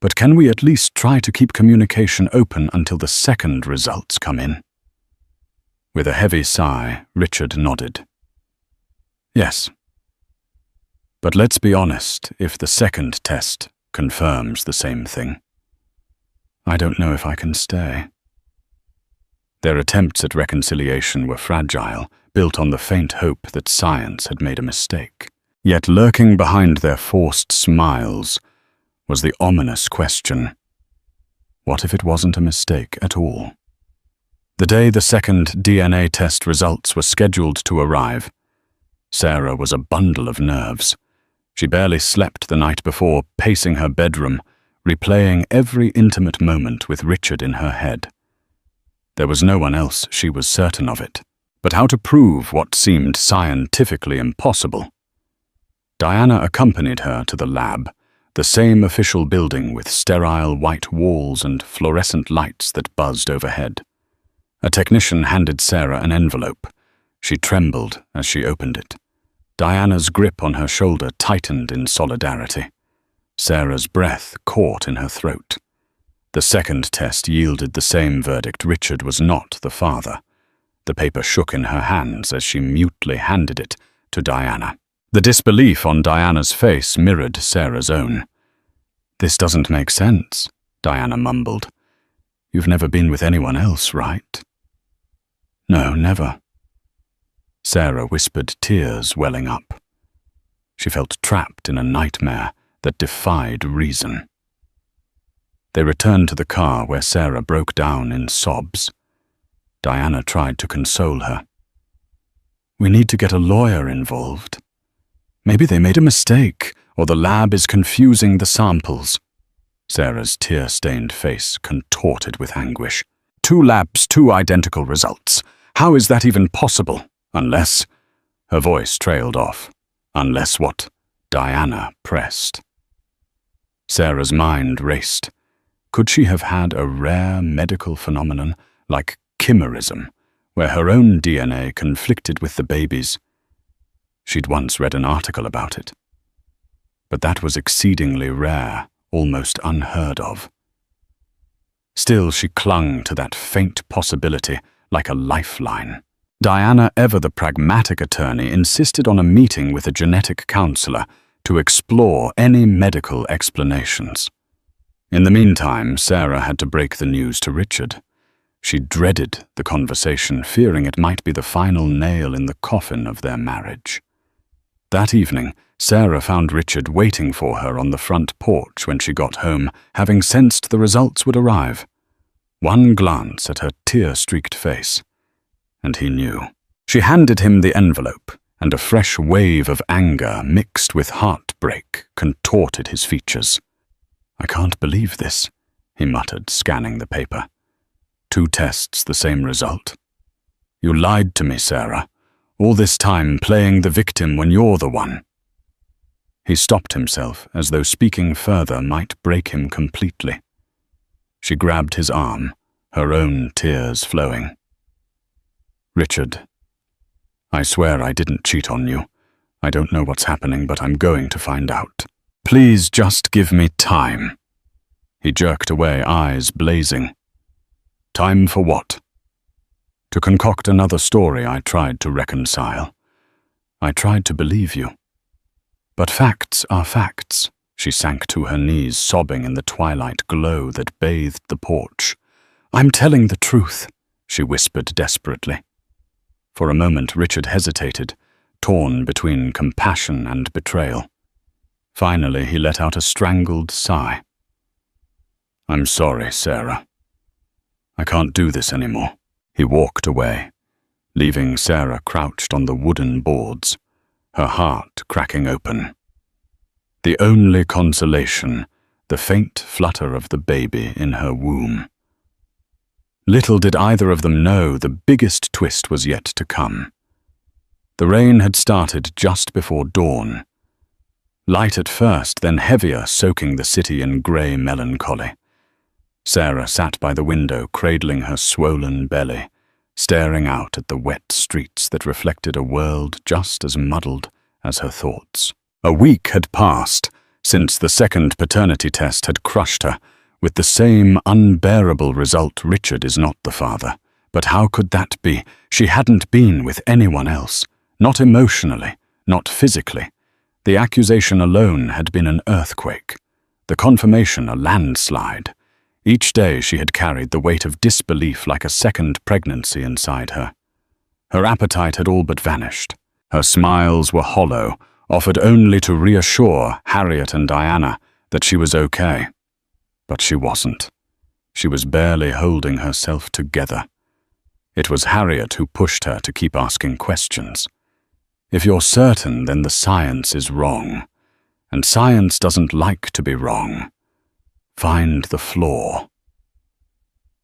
but can we at least try to keep communication open until the second results come in?" With a heavy sigh, Richard nodded. "Yes. But let's be honest, if the second test confirms the same thing, I don't know if I can stay." Their attempts at reconciliation were fragile, built on the faint hope that science had made a mistake. Yet lurking behind their forced smiles was the ominous question, what if it wasn't a mistake at all? The day the second DNA test results were scheduled to arrive, Sarah was a bundle of nerves. She barely slept the night before, pacing her bedroom, replaying every intimate moment with Richard in her head. There was no one else, she was certain of it. But how to prove what seemed scientifically impossible? Diana accompanied her to the lab, the same official building with sterile white walls and fluorescent lights that buzzed overhead. A technician handed Sarah an envelope. She trembled as she opened it. Diana's grip on her shoulder tightened in solidarity. Sarah's breath caught in her throat. The second test yielded the same verdict: Richard was not the father. The paper shook in her hands as she mutely handed it to Diana. The disbelief on Diana's face mirrored Sarah's own. "This doesn't make sense," Diana mumbled. "You've never been with anyone else, right?" "No, never." Sarah whispered, tears welling up. She felt trapped in a nightmare that defied reason. They returned to the car where Sarah broke down in sobs. Diana tried to console her. "We need to get a lawyer involved. Maybe they made a mistake, or the lab is confusing the samples." Sarah's tear-stained face contorted with anguish. "2 labs, 2 identical results. How is that even possible? Unless—" Her voice trailed off. "Unless what?" Diana pressed. Sarah's mind raced. Could she have had a rare medical phenomenon like chimerism, where her own DNA conflicted with the baby's? She'd once read an article about it. But that was exceedingly rare, almost unheard of. Still, she clung to that faint possibility like a lifeline. Diana, ever the pragmatic attorney, insisted on a meeting with a genetic counselor to explore any medical explanations. In the meantime, Sarah had to break the news to Richard. She dreaded the conversation, fearing it might be the final nail in the coffin of their marriage. That evening, Sarah found Richard waiting for her on the front porch when she got home, having sensed the results would arrive. One glance at her tear-streaked face, and he knew. She handed him the envelope, and a fresh wave of anger mixed with heartbreak contorted his features. "I can't believe this," he muttered, scanning the paper. 2 tests, the same result. You lied to me, Sarah. All this time playing the victim when you're the one. He stopped himself, as though speaking further might break him completely. She grabbed his arm, her own tears flowing. Richard, I swear I didn't cheat on you. I don't know what's happening, but I'm going to find out. Please just give me time. He jerked away, eyes blazing. Time for what? To concoct another story I tried to reconcile. I tried to believe you. But facts are facts. She sank to her knees, sobbing in the twilight glow that bathed the porch. I'm telling the truth, she whispered desperately. For a moment Richard hesitated, torn between compassion and betrayal. Finally he let out a strangled sigh. I'm sorry, Sarah. I can't do this anymore. He walked away, leaving Sarah crouched on the wooden boards, her heart cracking open. The only consolation, the faint flutter of the baby in her womb. Little did either of them know the biggest twist was yet to come. The rain had started just before dawn. Light at first, then heavier, soaking the city in grey melancholy. Sarah sat by the window, cradling her swollen belly, staring out at the wet streets that reflected a world just as muddled as her thoughts. A week had passed since the second paternity test had crushed her, with the same unbearable result. Richard is not the father. But how could that be? She hadn't been with anyone else. Not emotionally, not physically. The accusation alone had been an earthquake. The confirmation a landslide. Each day she had carried the weight of disbelief like a second pregnancy inside her. Her appetite had all but vanished. Her smiles were hollow, offered only to reassure Harriet and Diana that she was okay. But she wasn't. She was barely holding herself together. It was Harriet who pushed her to keep asking questions. If you're certain, then the science is wrong. And science doesn't like to be wrong. Find the flaw.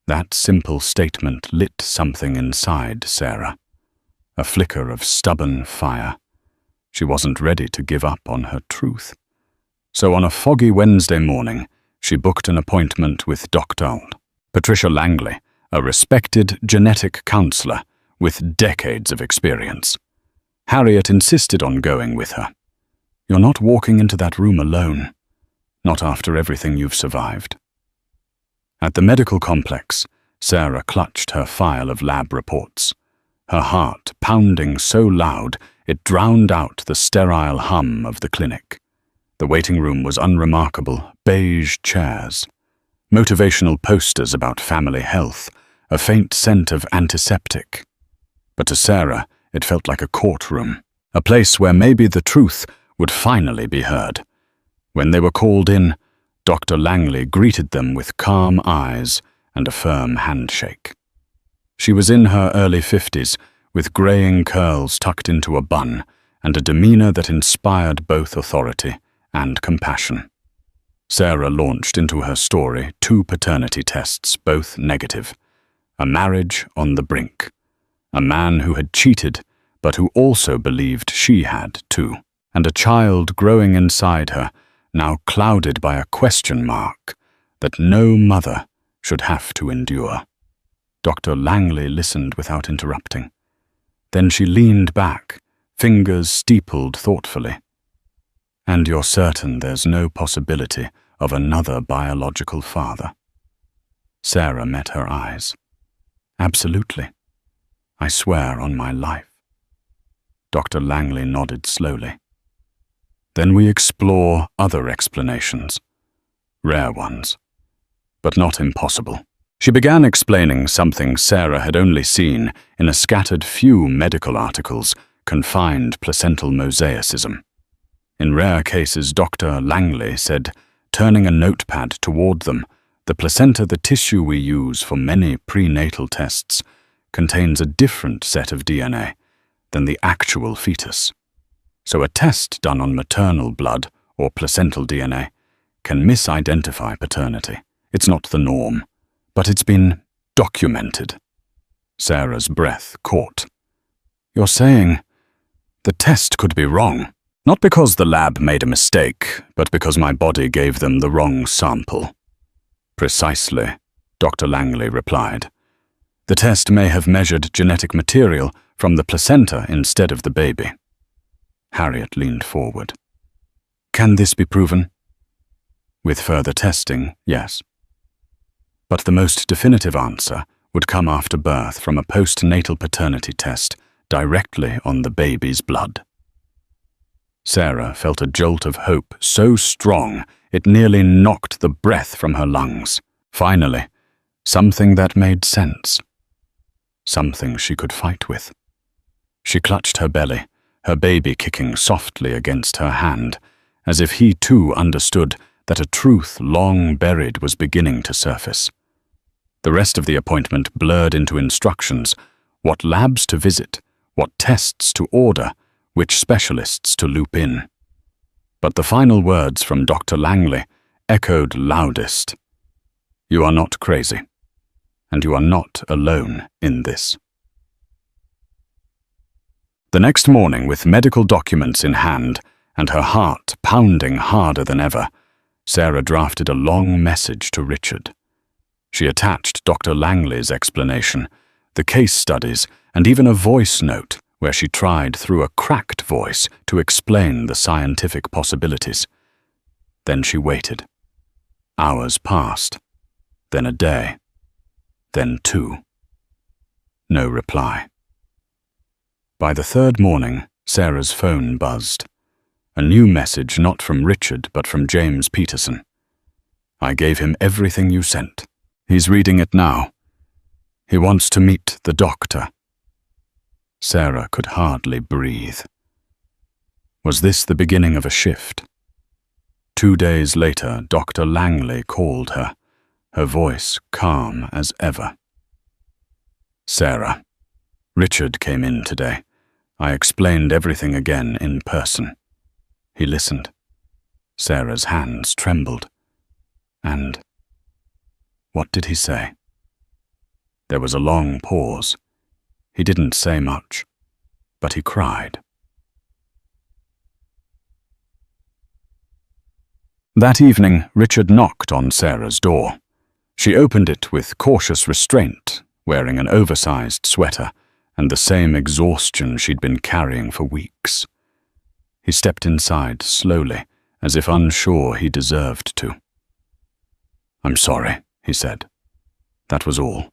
That simple statement lit something inside Sarah. A flicker of stubborn fire. She wasn't ready to give up on her truth. So on a foggy Wednesday morning, she booked an appointment with Dr. Patricia Langley, a respected genetic counselor with decades of experience. Harriet insisted on going with her. You're not walking into that room alone. Not after everything you've survived. At the medical complex, Sarah clutched her file of lab reports, her heart pounding so loud it drowned out the sterile hum of the clinic. The waiting room was unremarkable, beige chairs, motivational posters about family health, a faint scent of antiseptic. But to Sarah, it felt like a courtroom, a place where maybe the truth would finally be heard. When they were called in, Dr. Langley greeted them with calm eyes and a firm handshake. She was in her early 50s, with graying curls tucked into a bun and a demeanor that inspired both authority and compassion. Sarah launched into her story 2 paternity tests, both negative. A marriage on the brink. A man who had cheated, but who also believed she had too. And a child growing inside her, now clouded by a question mark that no mother should have to endure. Dr. Langley listened without interrupting. Then she leaned back, fingers steepled thoughtfully. And you're certain there's no possibility of another biological father? Sarah met her eyes. Absolutely. I swear on my life. Dr. Langley nodded slowly. Then we explore other explanations. Rare ones. But not impossible. She began explaining something Sarah had only seen in a scattered few medical articles, confined placental mosaicism. In rare cases, Dr. Langley said, turning a notepad toward them, the placenta, the tissue we use for many prenatal tests, contains a different set of DNA than the actual fetus. So a test done on maternal blood or placental DNA can misidentify paternity. It's not the norm, but it's been documented. Sarah's breath caught. You're saying the test could be wrong? Not because the lab made a mistake, but because my body gave them the wrong sample. Precisely, Dr. Langley replied. The test may have measured genetic material from the placenta instead of the baby. Harriet leaned forward. Can this be proven? With further testing, yes. But the most definitive answer would come after birth from a postnatal paternity test directly on the baby's blood. Sarah felt a jolt of hope so strong it nearly knocked the breath from her lungs. Finally, something that made sense. Something she could fight with. She clutched her belly, her baby kicking softly against her hand, as if he too understood that a truth long buried was beginning to surface. The rest of the appointment blurred into instructions: what labs to visit, what tests to order, which specialists to loop in. But the final words from Dr. Langley echoed loudest. You are not crazy, and you are not alone in this. The next morning, with medical documents in hand and her heart pounding harder than ever, Sarah drafted a long message to Richard. She attached Dr. Langley's explanation, the case studies, and even a voice note where she tried through a cracked voice to explain the scientific possibilities. Then she waited. Hours passed, then a day, then 2. No reply. By the third morning, Sarah's phone buzzed. A new message not from Richard but from James Peterson. I gave him everything you sent. He's reading it now. He wants to meet the doctor. Sarah could hardly breathe. Was this the beginning of a shift? 2 days later, Dr. Langley called her, her voice calm as ever. Sarah, Richard came in today. I explained everything again in person. He listened. Sarah's hands trembled. And what did he say? There was a long pause. He didn't say much, but he cried. That evening, Richard knocked on Sarah's door. She opened it with cautious restraint, wearing an oversized sweater and the same exhaustion she'd been carrying for weeks. He stepped inside slowly, as if unsure he deserved to. I'm sorry, he said. That was all.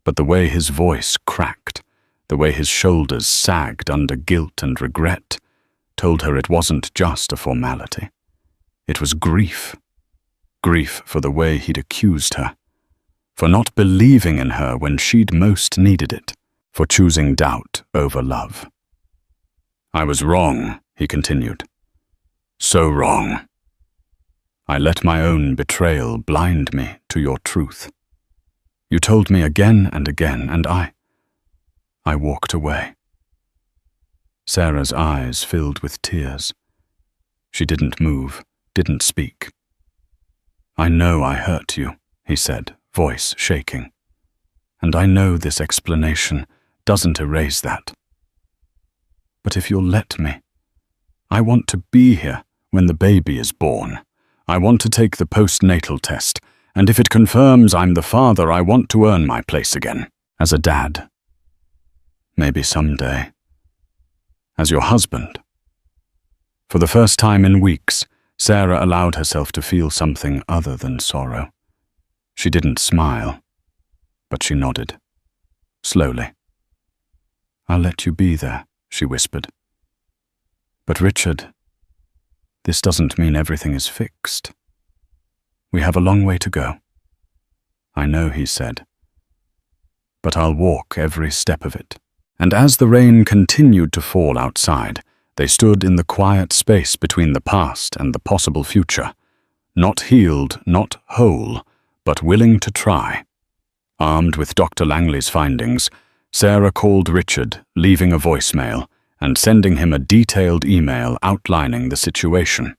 But the way his voice cracked, the way his shoulders sagged under guilt and regret, told her it wasn't just a formality. It was grief. Grief for the way he'd accused her, for not believing in her when she'd most needed it, for choosing doubt over love. I was wrong, he continued. So wrong. I let my own betrayal blind me to your truth. You told me again and again, and I walked away. Sarah's eyes filled with tears. She didn't move, didn't speak. I know I hurt you, he said, voice shaking. And I know this explanation doesn't erase that. But if you'll let me, I want to be here when the baby is born. I want to take the postnatal test, and if it confirms I'm the father, I want to earn my place again, as a dad. Maybe someday. As your husband. For the first time in weeks, Sarah allowed herself to feel something other than sorrow. She didn't smile, but she nodded. Slowly. I'll let you be there, she whispered. But Richard, this doesn't mean everything is fixed. We have a long way to go. I know, he said. But I'll walk every step of it. And as the rain continued to fall outside, they stood in the quiet space between the past and the possible future, not healed, not whole, but willing to try. Armed with Dr. Langley's findings, Sarah called Richard, leaving a voicemail and sending him a detailed email outlining the situation.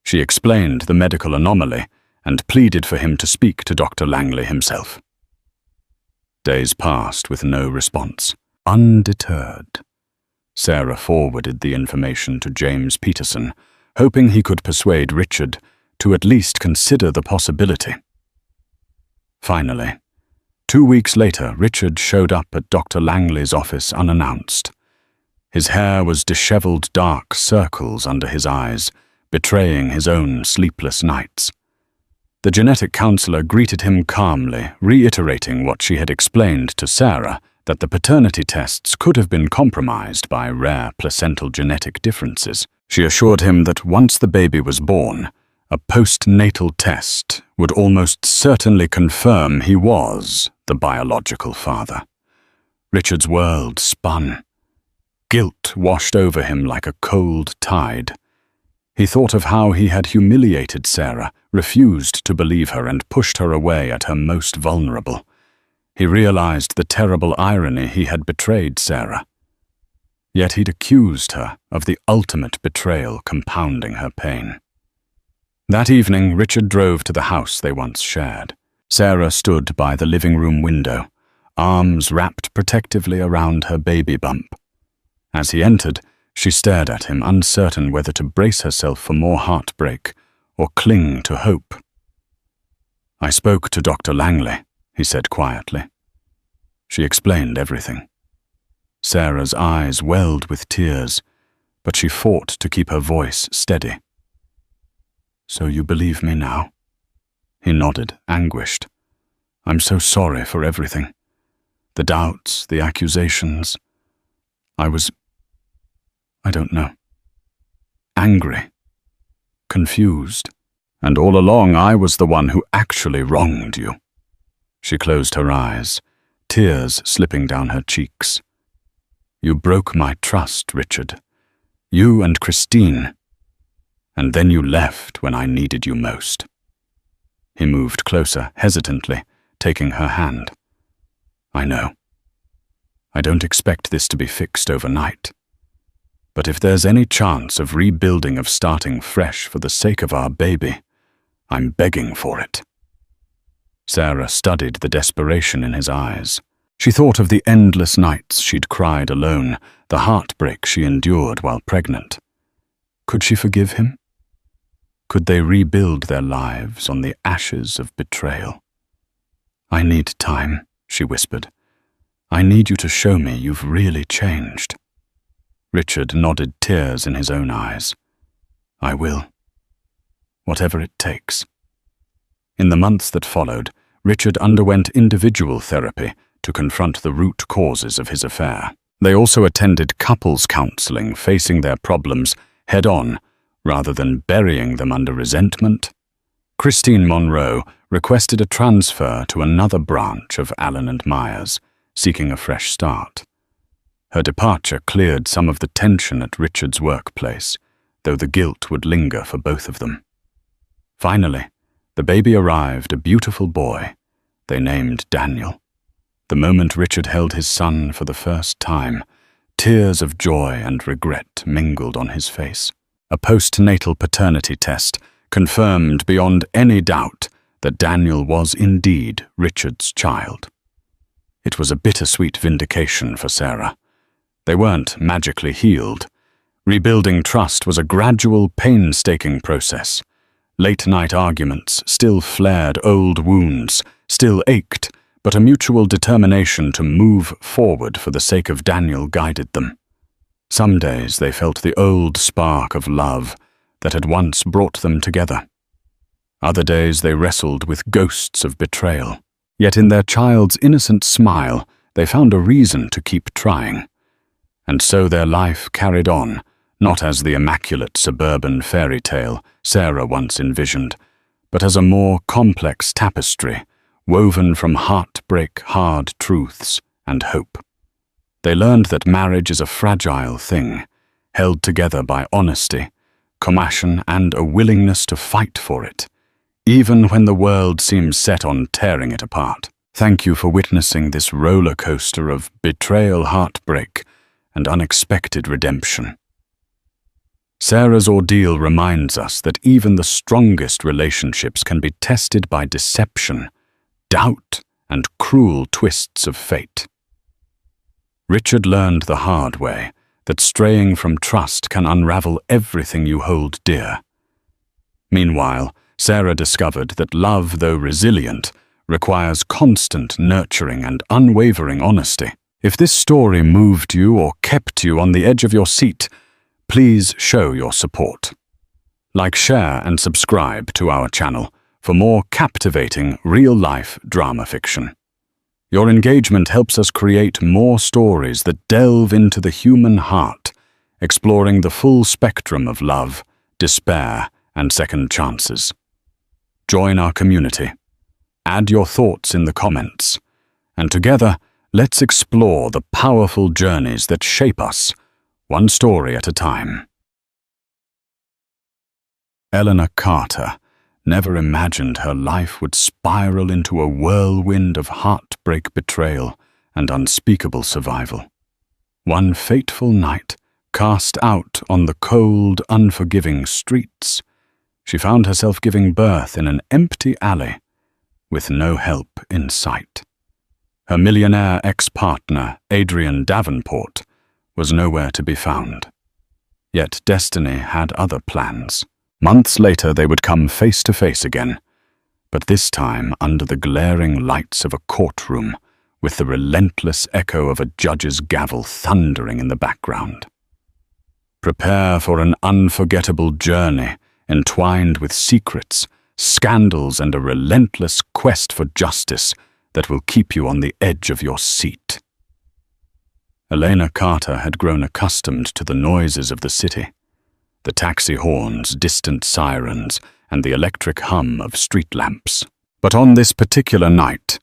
She explained the medical anomaly and pleaded for him to speak to Dr. Langley himself. Days passed with no response. Undeterred, Sarah forwarded the information to James Peterson, hoping he could persuade Richard to at least consider the possibility. Finally, 2 weeks later, Richard showed up at Dr. Langley's office unannounced. His hair was disheveled dark circles under his eyes, betraying his own sleepless nights. The genetic counselor greeted him calmly, reiterating what she had explained to Sarah, that the paternity tests could have been compromised by rare placental genetic differences. She assured him that once the baby was born, a postnatal test would almost certainly confirm he was the biological father. Richard's world spun. Guilt washed over him like a cold tide. He thought of how he had humiliated Sarah, refused to believe her, and pushed her away at her most vulnerable. He realized the terrible irony he had betrayed Sarah. Yet he'd accused her of the ultimate betrayal, compounding her pain. That evening, Richard drove to the house they once shared. Sarah stood by the living room window, arms wrapped protectively around her baby bump. As he entered, she stared at him, uncertain whether to brace herself for more heartbreak or cling to hope. "I spoke to Dr. Langley," he said quietly. She explained everything. Sarah's eyes welled with tears, but she fought to keep her voice steady. "So you believe me now?" He nodded, anguished. "I'm so sorry for everything. The doubts, the accusations. I don't know. Angry. Confused. And all along I was the one who actually wronged you." She closed her eyes, tears slipping down her cheeks. "You broke my trust, Richard. You and Christine. And then you left when I needed you most." He moved closer, hesitantly, taking her hand. "I know. I don't expect this to be fixed overnight. But if there's any chance of rebuilding, of starting fresh for the sake of our baby, I'm begging for it." Sarah studied the desperation in his eyes. She thought of the endless nights she'd cried alone, the heartbreak she endured while pregnant. Could she forgive him? Could they rebuild their lives on the ashes of betrayal? "I need time," she whispered. "I need you to show me you've really changed." Richard nodded, tears in his own eyes. "I will. Whatever it takes." In the months that followed, Richard underwent individual therapy to confront the root causes of his affair. They also attended couples counseling, facing their problems head-on rather than burying them under resentment. Christine Monroe requested a transfer to another branch of Allen & Myers, seeking a fresh start. Her departure cleared some of the tension at Richard's workplace, though the guilt would linger for both of them. Finally, the baby arrived, a beautiful boy. They named Daniel. The moment Richard held his son for the first time, tears of joy and regret mingled on his face. A postnatal paternity test confirmed beyond any doubt that Daniel was indeed Richard's child. It was a bittersweet vindication for Sarah. They weren't magically healed. Rebuilding trust was a gradual, painstaking process. Late-night arguments still flared old wounds, still ached, but a mutual determination to move forward for the sake of Daniel guided them. Some days they felt the old spark of love that had once brought them together. Other days they wrestled with ghosts of betrayal. Yet in their child's innocent smile, they found a reason to keep trying. And so their life carried on, not as the immaculate suburban fairy tale Sarah once envisioned, but as a more complex tapestry, woven from heartbreak, hard truths, and hope. They learned that marriage is a fragile thing, held together by honesty, compassion, and a willingness to fight for it, even when the world seems set on tearing it apart. Thank you for witnessing this roller coaster of betrayal, heartbreak, and unexpected redemption. Sarah's ordeal reminds us that even the strongest relationships can be tested by deception, doubt, and cruel twists of fate. Richard learned the hard way that straying from trust can unravel everything you hold dear. Meanwhile, Sarah discovered that love, though resilient, requires constant nurturing and unwavering honesty. If this story moved you or kept you on the edge of your seat, please show your support. Like, share, and subscribe to our channel for more captivating real-life drama fiction. Your engagement helps us create more stories that delve into the human heart, exploring the full spectrum of love, despair, and second chances. Join our community. Add your thoughts in the comments. And together, let's explore the powerful journeys that shape us, one story at a time. Eleanor Carter never imagined her life would spiral into a whirlwind of heartbreak, betrayal, and unspeakable survival. One fateful night, cast out on the cold, unforgiving streets, she found herself giving birth in an empty alley with no help in sight. Her millionaire ex-partner, Adrian Davenport, was nowhere to be found. Yet destiny had other plans. Months later, they would come face to face again, but this time under the glaring lights of a courtroom, with the relentless echo of a judge's gavel thundering in the background. Prepare for an unforgettable journey entwined with secrets, scandals, and a relentless quest for justice that will keep you on the edge of your seat. Elena Carter had grown accustomed to the noises of the city, the taxi horns, distant sirens, and the electric hum of street lamps. But on this particular night,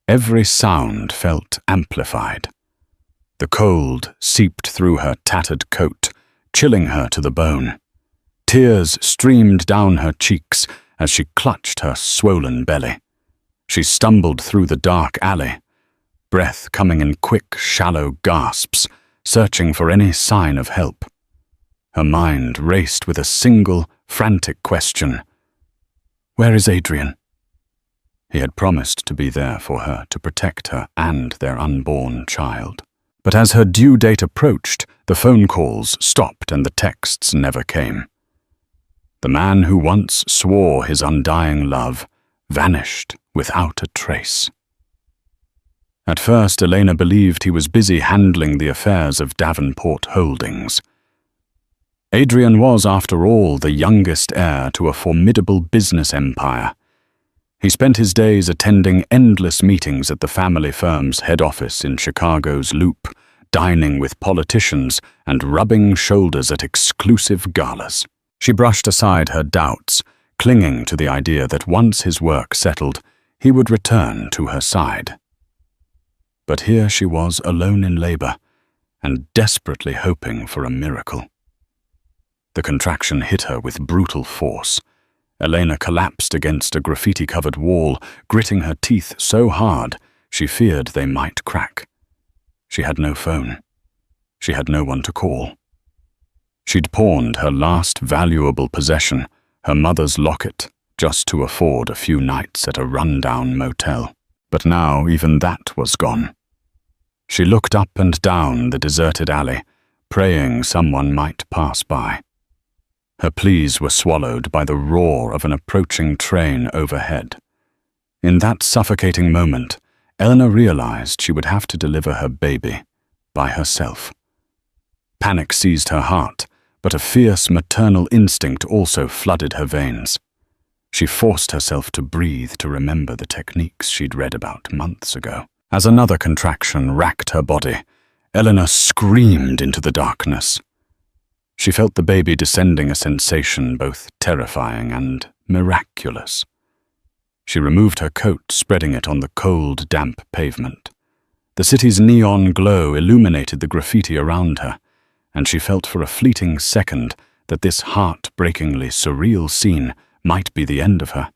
every sound felt amplified. The cold seeped through her tattered coat, chilling her to the bone. Tears streamed down her cheeks as she clutched her swollen belly. She stumbled through the dark alley, breath coming in quick, shallow gasps, searching for any sign of help. Her mind raced with a single, frantic question. Where is Adrian? He had promised to be there for her, to protect her and their unborn child. But as her due date approached, the phone calls stopped and the texts never came. The man who once swore his undying love vanished without a trace. At first, Elena believed he was busy handling the affairs of Davenport Holdings. Adrian was, after all, the youngest heir to a formidable business empire. He spent his days attending endless meetings at the family firm's head office in Chicago's Loop, dining with politicians and rubbing shoulders at exclusive galas. She brushed aside her doubts, clinging to the idea that once his work settled, he would return to her side. But here she was alone in labor and desperately hoping for a miracle. The contraction hit her with brutal force. Elena collapsed against a graffiti-covered wall, gritting her teeth so hard she feared they might crack. She had no phone. She had no one to call. She'd pawned her last valuable possession, her mother's locket, just to afford a few nights at a run-down motel. But now even that was gone. She looked up and down the deserted alley, praying someone might pass by. Her pleas were swallowed by the roar of an approaching train overhead. In that suffocating moment, Eleanor realized she would have to deliver her baby by herself. Panic seized her heart, but a fierce maternal instinct also flooded her veins. She forced herself to breathe, to remember the techniques she'd read about months ago. As another contraction racked her body, Eleanor screamed into the darkness. She felt the baby descending, a sensation both terrifying and miraculous. She removed her coat, spreading it on the cold, damp pavement. The city's neon glow illuminated the graffiti around her, and she felt for a fleeting second that this heart-breakingly surreal scene might be the end of her.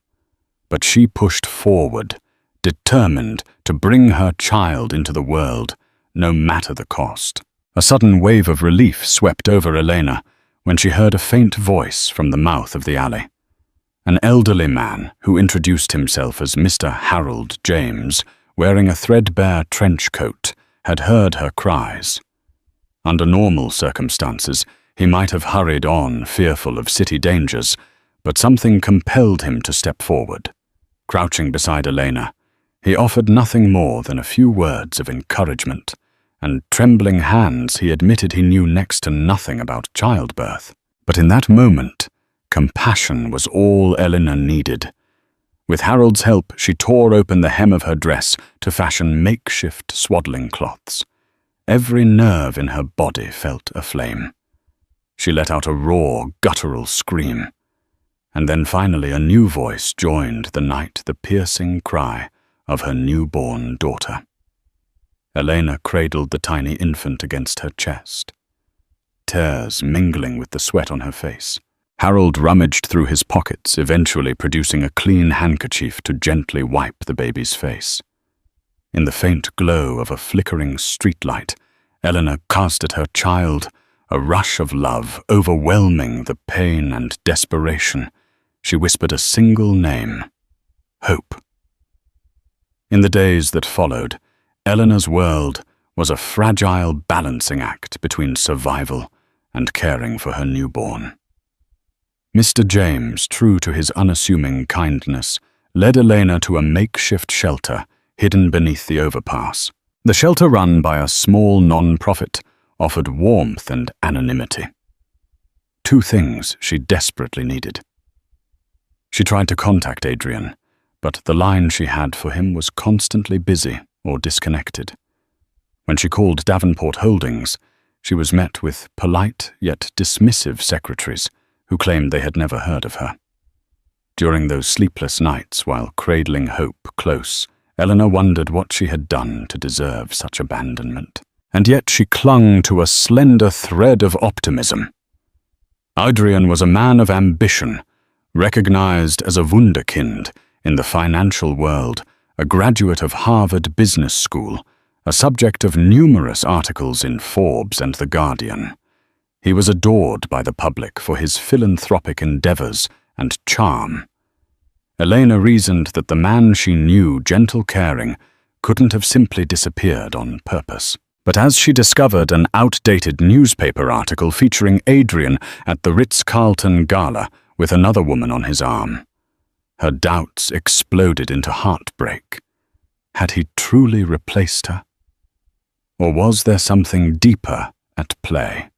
But she pushed forward, determined to bring her child into the world, no matter the cost. A sudden wave of relief swept over Elena when she heard a faint voice from the mouth of the alley. An elderly man, who introduced himself as Mr. Harold James, wearing a threadbare trench coat, had heard her cries. Under normal circumstances, he might have hurried on, fearful of city dangers, but something compelled him to step forward. Crouching beside Elena, he offered nothing more than a few words of encouragement, and trembling hands he admitted he knew next to nothing about childbirth. But in that moment, compassion was all Elena needed. With Harold's help, she tore open the hem of her dress to fashion makeshift swaddling cloths. Every nerve in her body felt aflame. She let out a raw, guttural scream. And then finally a new voice joined the piercing cry of her newborn daughter. Elena cradled the tiny infant against her chest, tears mingling with the sweat on her face. Harold rummaged through his pockets, eventually producing a clean handkerchief to gently wipe the baby's face. In the faint glow of a flickering streetlight, Elena cast at her child a rush of love, overwhelming the pain and desperation. She whispered a single name: Hope. In the days that followed, Eleanor's world was a fragile balancing act between survival and caring for her newborn. Mr. James, true to his unassuming kindness, led Elena to a makeshift shelter hidden beneath the overpass. The shelter, run by a small non-profit, offered warmth and anonymity. Two things she desperately needed. She tried to contact Adrian, but the line she had for him was constantly busy or disconnected. When she called Davenport Holdings, she was met with polite yet dismissive secretaries who claimed they had never heard of her. During those sleepless nights while cradling hope close, Eleanor wondered what she had done to deserve such abandonment. And yet she clung to a slender thread of optimism. Adrian was a man of ambition, recognized as a wunderkind in the financial world, a graduate of Harvard Business School, a subject of numerous articles in Forbes and The Guardian. He was adored by the public for his philanthropic endeavors and charm. Elena reasoned that the man she knew, gentle caring, couldn't have simply disappeared on purpose. But as she discovered an outdated newspaper article featuring Adrian at the Ritz-Carlton Gala with another woman on his arm, her doubts exploded into heartbreak. Had he truly replaced her? Or was there something deeper at play?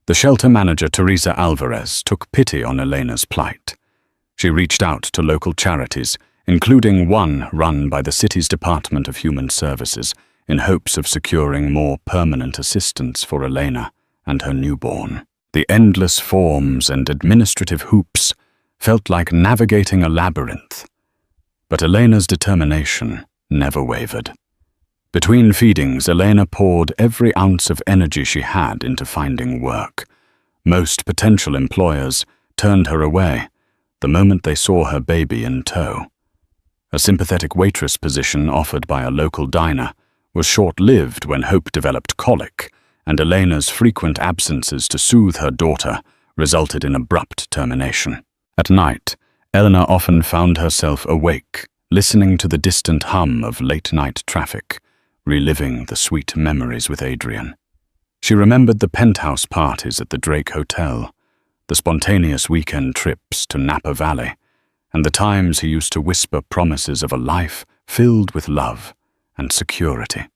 The shelter manager, Teresa Alvarez, took pity on Elena's plight. She reached out to local charities, including one run by the city's Department of Human Services, in hopes of securing more permanent assistance for Elena and her newborn. The endless forms and administrative hoops felt like navigating a labyrinth. But Elena's determination never wavered. Between feedings, Elena poured every ounce of energy she had into finding work. Most potential employers turned her away the moment they saw her baby in tow. A sympathetic waitress position offered by a local diner was short-lived when Hope developed colic, and Elena's frequent absences to soothe her daughter resulted in abrupt termination. At night, Eleanor often found herself awake, listening to the distant hum of late-night traffic, reliving the sweet memories with Adrian. She remembered the penthouse parties at the Drake Hotel, the spontaneous weekend trips to Napa Valley, and the times he used to whisper promises of a life filled with love and security.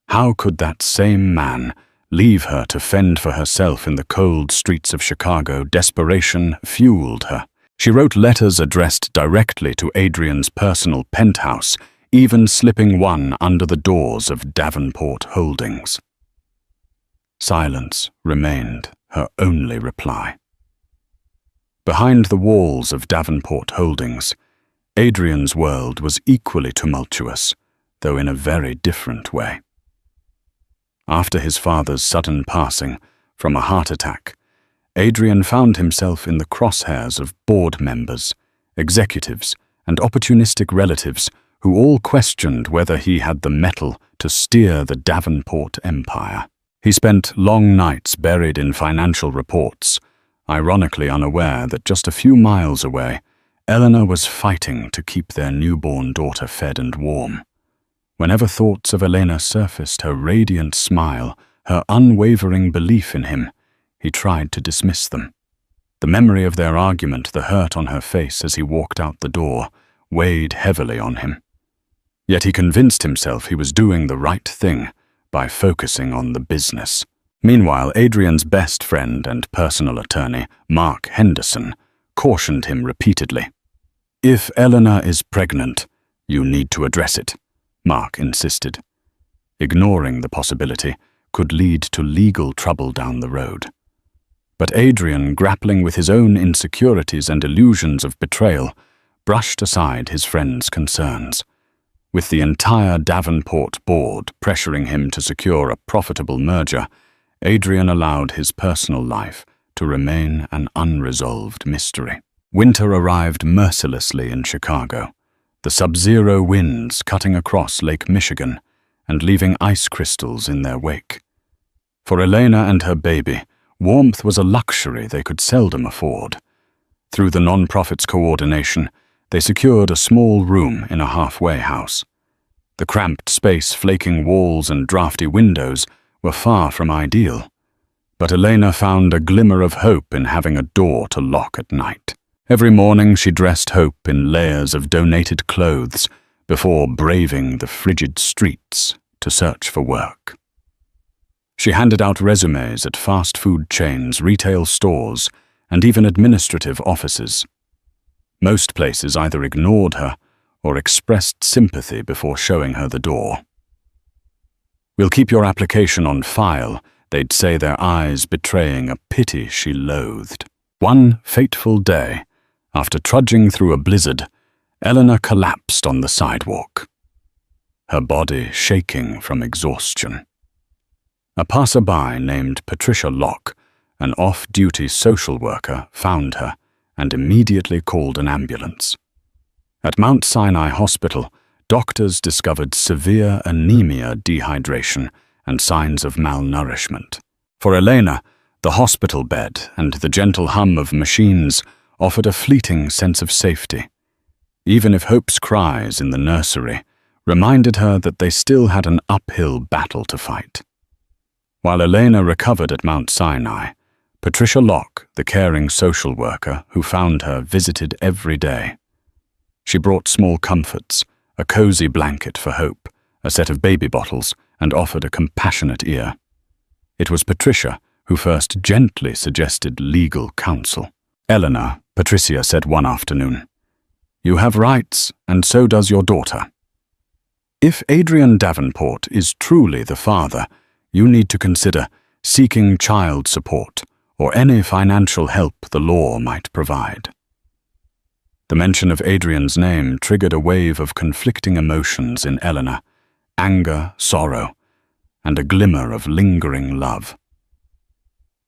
How could that same man leave her to fend for herself in the cold streets of Chicago? Desperation fueled her. She wrote letters addressed directly to Adrian's personal penthouse, even slipping one under the doors of Davenport Holdings. Silence remained her only reply. Behind the walls of Davenport Holdings, Adrian's world was equally tumultuous, though in a very different way. After his father's sudden passing from a heart attack, Adrian found himself in the crosshairs of board members, executives, and opportunistic relatives who all questioned whether he had the mettle to steer the Davenport empire. He spent long nights buried in financial reports, ironically unaware that just a few miles away, Eleanor was fighting to keep their newborn daughter fed and warm. Whenever thoughts of Elena surfaced, her radiant smile, her unwavering belief in him, he tried to dismiss them. The memory of their argument, the hurt on her face as he walked out the door, weighed heavily on him. Yet he convinced himself he was doing the right thing by focusing on the business. Meanwhile, Adrian's best friend and personal attorney, Mark Henderson, cautioned him repeatedly. "If Eleanor is pregnant, you need to address it," Mark insisted. Ignoring the possibility could lead to legal trouble down the road. But Adrian, grappling with his own insecurities and illusions of betrayal, brushed aside his friend's concerns. With the entire Davenport board pressuring him to secure a profitable merger, Adrian allowed his personal life to remain an unresolved mystery. Winter arrived mercilessly in Chicago, the sub-zero winds cutting across Lake Michigan and leaving ice crystals in their wake. For Elena and her baby, warmth was a luxury they could seldom afford. Through the non-profit's coordination, they secured a small room in a halfway house. The cramped space, flaking walls and drafty windows were far from ideal, but Elena found a glimmer of hope in having a door to lock at night. Every morning she dressed Hope in layers of donated clothes before braving the frigid streets to search for work. She handed out resumes at fast food chains, retail stores, and even administrative offices. Most places either ignored her or expressed sympathy before showing her the door. "We'll keep your application on file," they'd say, their eyes betraying a pity she loathed. One fateful day, after trudging through a blizzard, Eleanor collapsed on the sidewalk, her body shaking from exhaustion. A passerby named Patricia Locke, an off-duty social worker, found her and immediately called an ambulance. At Mount Sinai Hospital, doctors discovered severe anemia, dehydration, and signs of malnourishment. For Elena, the hospital bed and the gentle hum of machines offered a fleeting sense of safety. Even if Hope's cries in the nursery reminded her that they still had an uphill battle to fight. While Elena recovered at Mount Sinai, Patricia Locke, the caring social worker who found her, visited every day. She brought small comforts, a cozy blanket for Hope, a set of baby bottles, and offered a compassionate ear. It was Patricia who first gently suggested legal counsel. "Eleanor," Patricia said one afternoon, "you have rights, and so does your daughter. If Adrian Davenport is truly the father, you need to consider seeking child support or any financial help the law might provide." The mention of Adrian's name triggered a wave of conflicting emotions in Eleanor: anger, sorrow, and a glimmer of lingering love.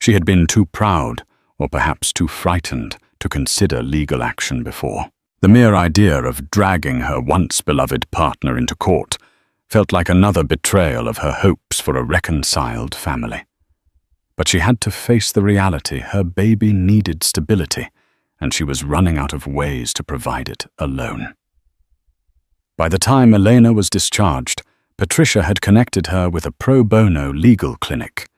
She had been too proud, or perhaps too frightened, to consider legal action before. The mere idea of dragging her once-beloved partner into court felt like another betrayal of her hopes for a reconciled family. But she had to face the reality: her baby needed stability, and she was running out of ways to provide it alone. By the time Elena was discharged, Patricia had connected her with a pro bono legal clinic.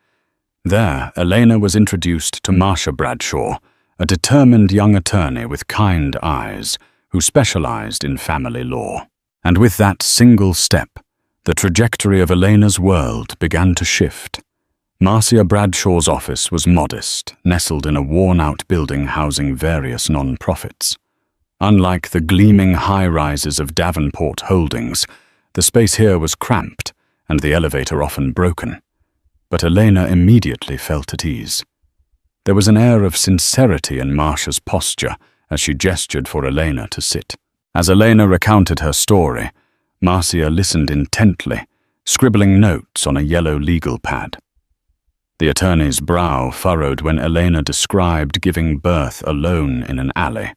There, Elena was introduced to Marcia Bradshaw, a determined young attorney with kind eyes who specialized in family law. And with that single step, the trajectory of Elena's world began to shift. Marcia Bradshaw's office was modest, nestled in a worn-out building housing various non-profits. Unlike the gleaming high-rises of Davenport Holdings, the space here was cramped and the elevator often broken. But Elena immediately felt at ease. There was an air of sincerity in Marcia's posture as she gestured for Elena to sit. As Elena recounted her story, Marcia listened intently, scribbling notes on a yellow legal pad. The attorney's brow furrowed when Elena described giving birth alone in an alley,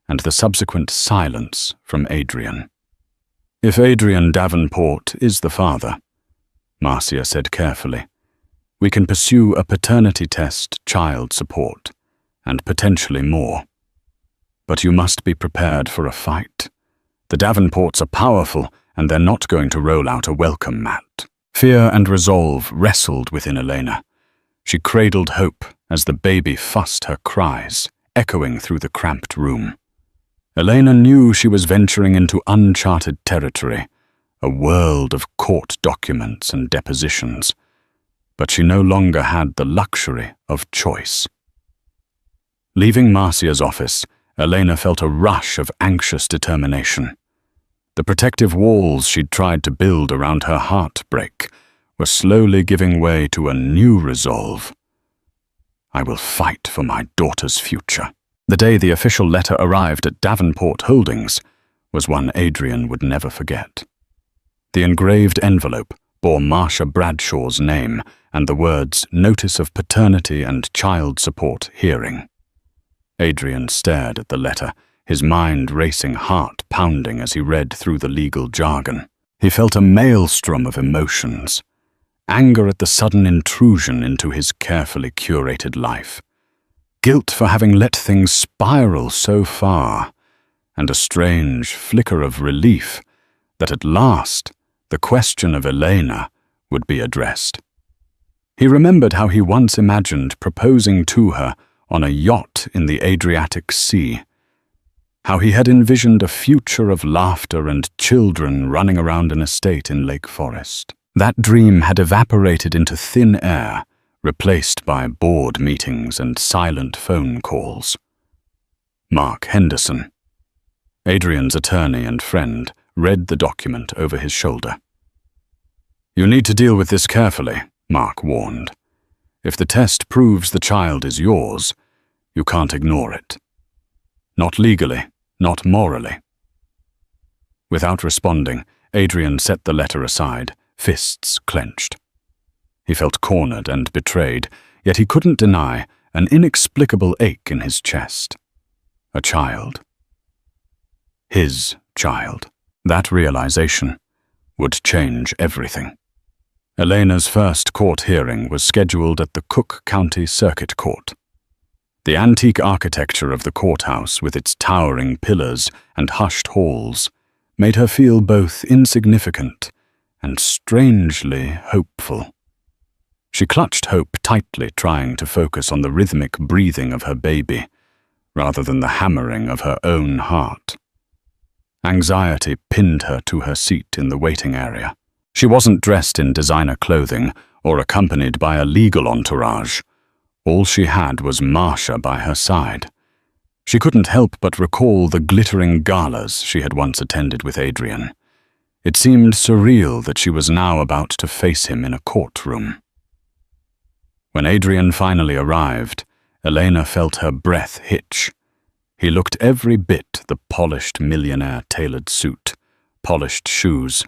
and the subsequent silence from Adrian. "If Adrian Davenport is the father," Marcia said carefully, "we can pursue a paternity test, child support, and potentially more. But you must be prepared for a fight. The Davenports are powerful, and they're not going to roll out a welcome mat. Fear and resolve wrestled within Elena. She cradled hope as the baby fussed her cries, echoing through the cramped room. Elena knew she was venturing into uncharted territory, a world of court documents and depositions, but she no longer had the luxury of choice. Leaving Marcia's office, Elena felt a rush of anxious determination. The protective walls she'd tried to build around her heartbreak were slowly giving way to a new resolve. I will fight for my daughter's future. The day the official letter arrived at Davenport Holdings was one Adrian would never forget. The engraved envelope bore Marcia Bradshaw's name and the words "Notice of Paternity and Child Support Hearing." Adrian stared at the letter, his mind racing, heart pounding as he read through the legal jargon. He felt a maelstrom of emotions. Anger at the sudden intrusion into his carefully curated life. Guilt for having let things spiral so far, and a strange flicker of relief that at last the question of Elena would be addressed. He remembered how he once imagined proposing to her on a yacht in the Adriatic Sea, how he had envisioned a future of laughter and children running around an estate in Lake Forest. That dream had evaporated into thin air, replaced by board meetings and silent phone calls. Mark Henderson, Adrian's attorney and friend, read the document over his shoulder. "You need to deal with this carefully," Mark warned. "If the test proves the child is yours, you can't ignore it. Not legally, not morally." Without responding, Adrian set the letter aside, fists clenched. He felt cornered and betrayed, yet he couldn't deny an inexplicable ache in his chest. A child. His child. That realization would change everything. Elena's first court hearing was scheduled at the Cook County Circuit Court. The antique architecture of the courthouse, with its towering pillars and hushed halls, made her feel both insignificant and strangely hopeful. She clutched hope tightly, trying to focus on the rhythmic breathing of her baby, rather than the hammering of her own heart. Anxiety pinned her to her seat in the waiting area. She wasn't dressed in designer clothing or accompanied by a legal entourage. All she had was Marcia by her side. She couldn't help but recall the glittering galas she had once attended with Adrian. It seemed surreal that she was now about to face him in a courtroom. When Adrian finally arrived, Elena felt her breath hitch. He looked every bit the polished millionaire-tailored suit, polished shoes,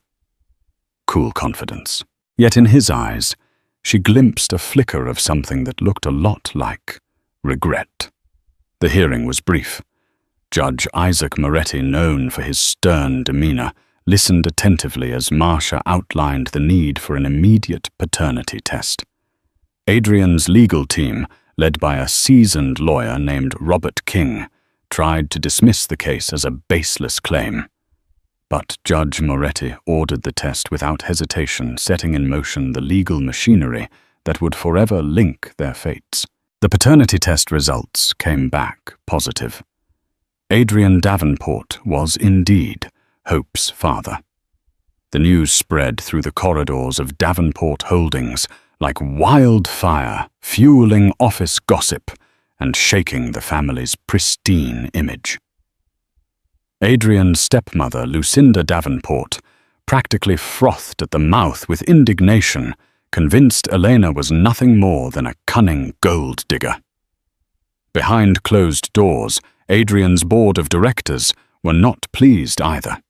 cool confidence. Yet in his eyes, she glimpsed a flicker of something that looked a lot like regret. The hearing was brief. Judge Isaac Moretti, known for his stern demeanor, listened attentively as Marcia outlined the need for an immediate paternity test. Adrian's legal team, led by a seasoned lawyer named Robert King, tried to dismiss the case as a baseless claim. But Judge Moretti ordered the test without hesitation, setting in motion the legal machinery that would forever link their fates. The paternity test results came back positive. Adrian Davenport was indeed Hope's father. The news spread through the corridors of Davenport Holdings like wildfire, fueling office gossip and shaking the family's pristine image. Adrian's stepmother, Lucinda Davenport, practically frothed at the mouth with indignation, convinced Elena was nothing more than a cunning gold digger. Behind closed doors, Adrian's board of directors were not pleased either.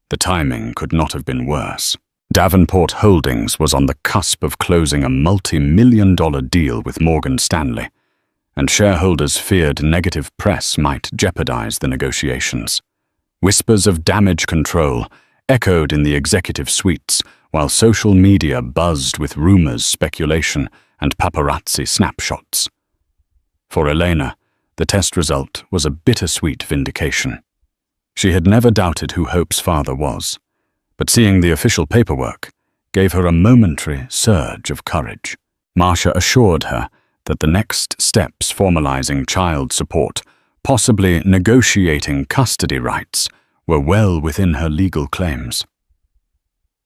The timing could not have been worse. Davenport Holdings was on the cusp of closing a multi-million-dollar deal with Morgan Stanley, and shareholders feared negative press might jeopardize the negotiations. Whispers of damage control echoed in the executive suites, while social media buzzed with rumors, speculation, and paparazzi snapshots. For Elena, the test result was a bittersweet vindication. She had never doubted who Hope's father was. But seeing the official paperwork gave her a momentary surge of courage. Marcia assured her that the next steps formalizing child support, possibly negotiating custody rights, were well within her legal claims.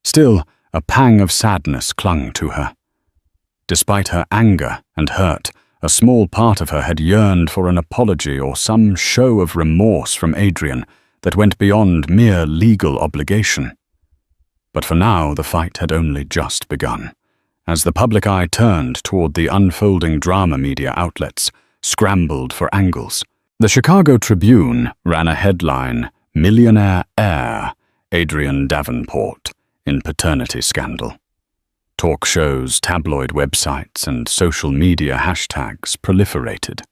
Still, a pang of sadness clung to her. Despite her anger and hurt, a small part of her had yearned for an apology or some show of remorse from Adrian that went beyond mere legal obligation. But for now, the fight had only just begun, as the public eye turned toward the unfolding drama media outlets, scrambled for angles. The Chicago Tribune ran a headline, "Millionaire Heir, Adrian Davenport, in Paternity Scandal." Talk shows, tabloid websites, and social media hashtags proliferated.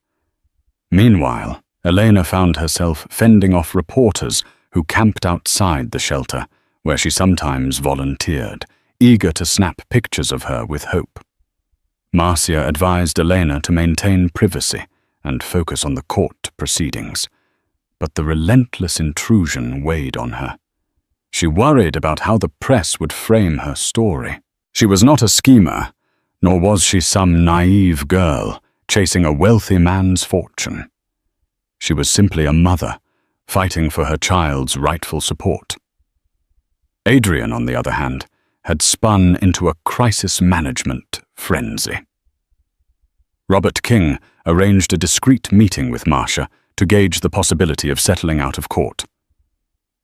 Meanwhile, Elena found herself fending off reporters who camped outside the shelter, where she sometimes volunteered, eager to snap pictures of her with hope. Marcia advised Elena to maintain privacy and focus on the court proceedings, but the relentless intrusion weighed on her. She worried about how the press would frame her story. She was not a schemer, nor was she some naive girl chasing a wealthy man's fortune. She was simply a mother, fighting for her child's rightful support. Adrian, on the other hand, had spun into a crisis management frenzy. Robert King arranged a discreet meeting with Marcia to gauge the possibility of settling out of court.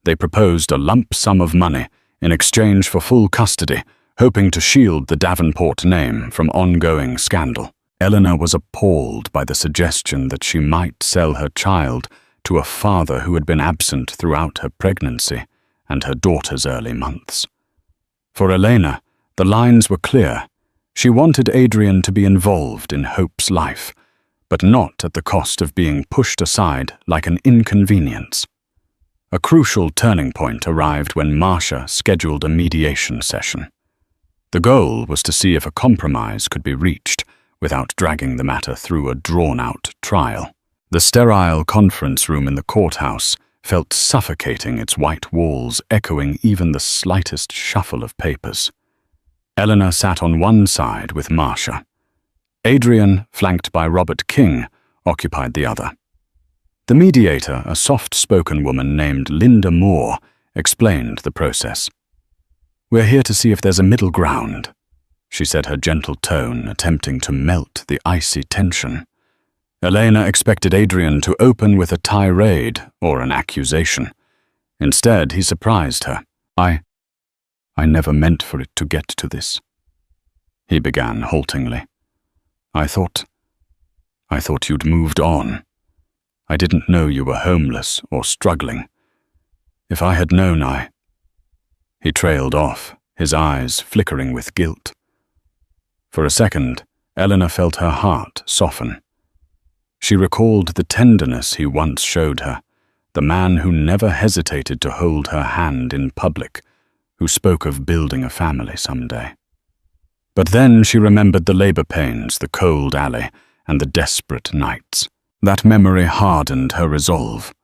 They proposed a lump sum of money in exchange for full custody, hoping to shield the Davenport name from ongoing scandal. Eleanor was appalled by the suggestion that she might sell her child to a father who had been absent throughout her pregnancy and her daughter's early months. For Elena, the lines were clear. She wanted Adrian to be involved in Hope's life, but not at the cost of being pushed aside like an inconvenience. A crucial turning point arrived when Marcia scheduled a mediation session. The goal was to see if a compromise could be reached without dragging the matter through a drawn-out trial. The sterile conference room in the courthouse felt suffocating, its white walls echoing even the slightest shuffle of papers. Eleanor sat on one side with Marcia. Adrian, flanked by Robert King, occupied the other. The mediator, a soft-spoken woman named Linda Moore, explained the process. "We're here to see if there's a middle ground," she said, her gentle tone attempting to melt the icy tension. Elena expected Adrian to open with a tirade or an accusation. Instead, he surprised her. I never meant for it to get to this," he began haltingly. I thought you'd moved on. I didn't know you were homeless or struggling. If I had known, He trailed off, his eyes flickering with guilt. For a second, Eleanor felt her heart soften. She recalled the tenderness he once showed her, the man who never hesitated to hold her hand in public, who spoke of building a family someday. But then she remembered the labor pains, the cold alley, and the desperate nights. That memory hardened her resolve.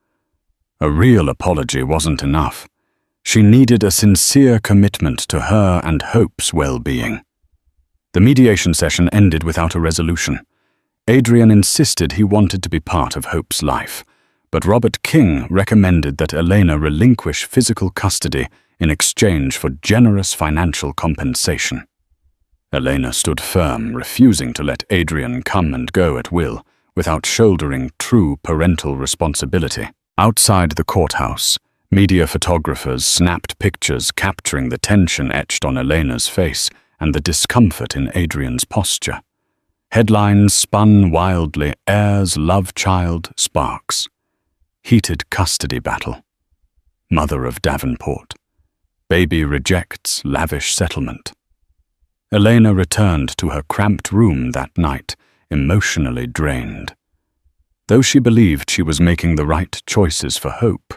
A real apology wasn't enough. She needed a sincere commitment to her and Hope's well-being. The mediation session ended without a resolution. Adrian insisted he wanted to be part of Hope's life, but Robert King recommended that Elena relinquish physical custody in exchange for generous financial compensation. Elena stood firm, refusing to let Adrian come and go at will, without shouldering true parental responsibility. Outside the courthouse, media photographers snapped pictures capturing the tension etched on Elena's face and the discomfort in Adrian's posture. Headlines spun wildly: heirs, love child, sparks. Heated custody battle. Mother of Davenport. Baby rejects lavish settlement. Elena returned to her cramped room that night, emotionally drained. Though she believed she was making the right choices for Hope,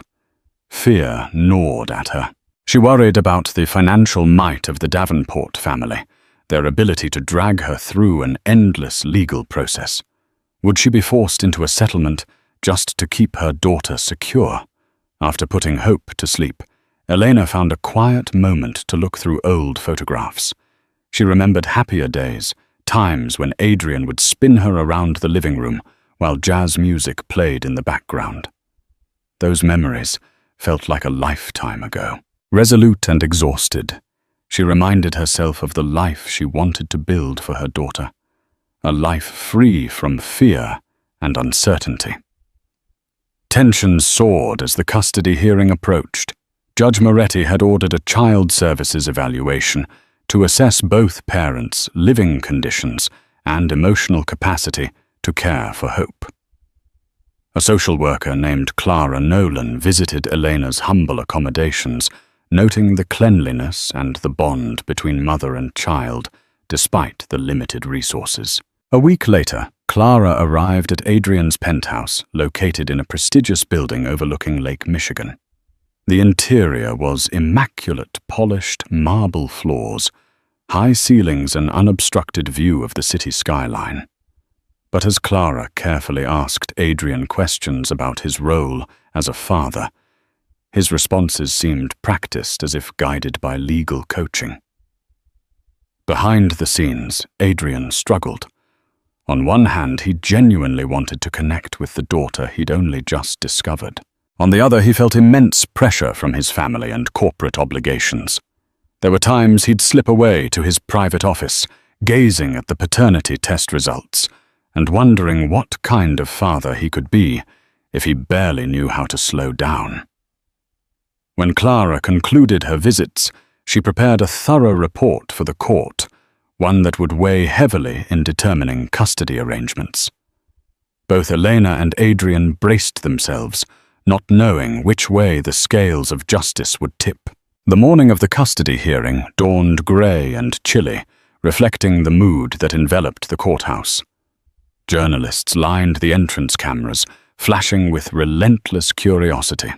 fear gnawed at her. She worried about the financial might of the Davenport family, their ability to drag her through an endless legal process. Would she be forced into a settlement just to keep her daughter secure? After putting Hope to sleep, Elena found a quiet moment to look through old photographs. She remembered happier days, times when Adrian would spin her around the living room while jazz music played in the background. Those memories felt like a lifetime ago. Resolute and exhausted, she reminded herself of the life she wanted to build for her daughter, a life free from fear and uncertainty. Tension soared as the custody hearing approached. Judge Moretti had ordered a child services evaluation to assess both parents' living conditions and emotional capacity to care for Hope. A social worker named Clara Nolan visited Elena's humble accommodations, noting the cleanliness and the bond between mother and child, despite the limited resources. A week later, Clara arrived at Adrian's penthouse, located in a prestigious building overlooking Lake Michigan. The interior was immaculate, polished marble floors, high ceilings, and unobstructed view of the city skyline. But as Clara carefully asked Adrian questions about his role as a father, his responses seemed practiced as if guided by legal coaching. Behind the scenes, Adrian struggled. On one hand, he genuinely wanted to connect with the daughter he'd only just discovered. On the other, he felt immense pressure from his family and corporate obligations. There were times he'd slip away to his private office, gazing at the paternity test results, and wondering what kind of father he could be if he barely knew how to slow down. When Clara concluded her visits, she prepared a thorough report for the court, one that would weigh heavily in determining custody arrangements. Both Elena and Adrian braced themselves, not knowing which way the scales of justice would tip. The morning of the custody hearing dawned grey and chilly, reflecting the mood that enveloped the courthouse. Journalists lined the entrance cameras, flashing with relentless curiosity.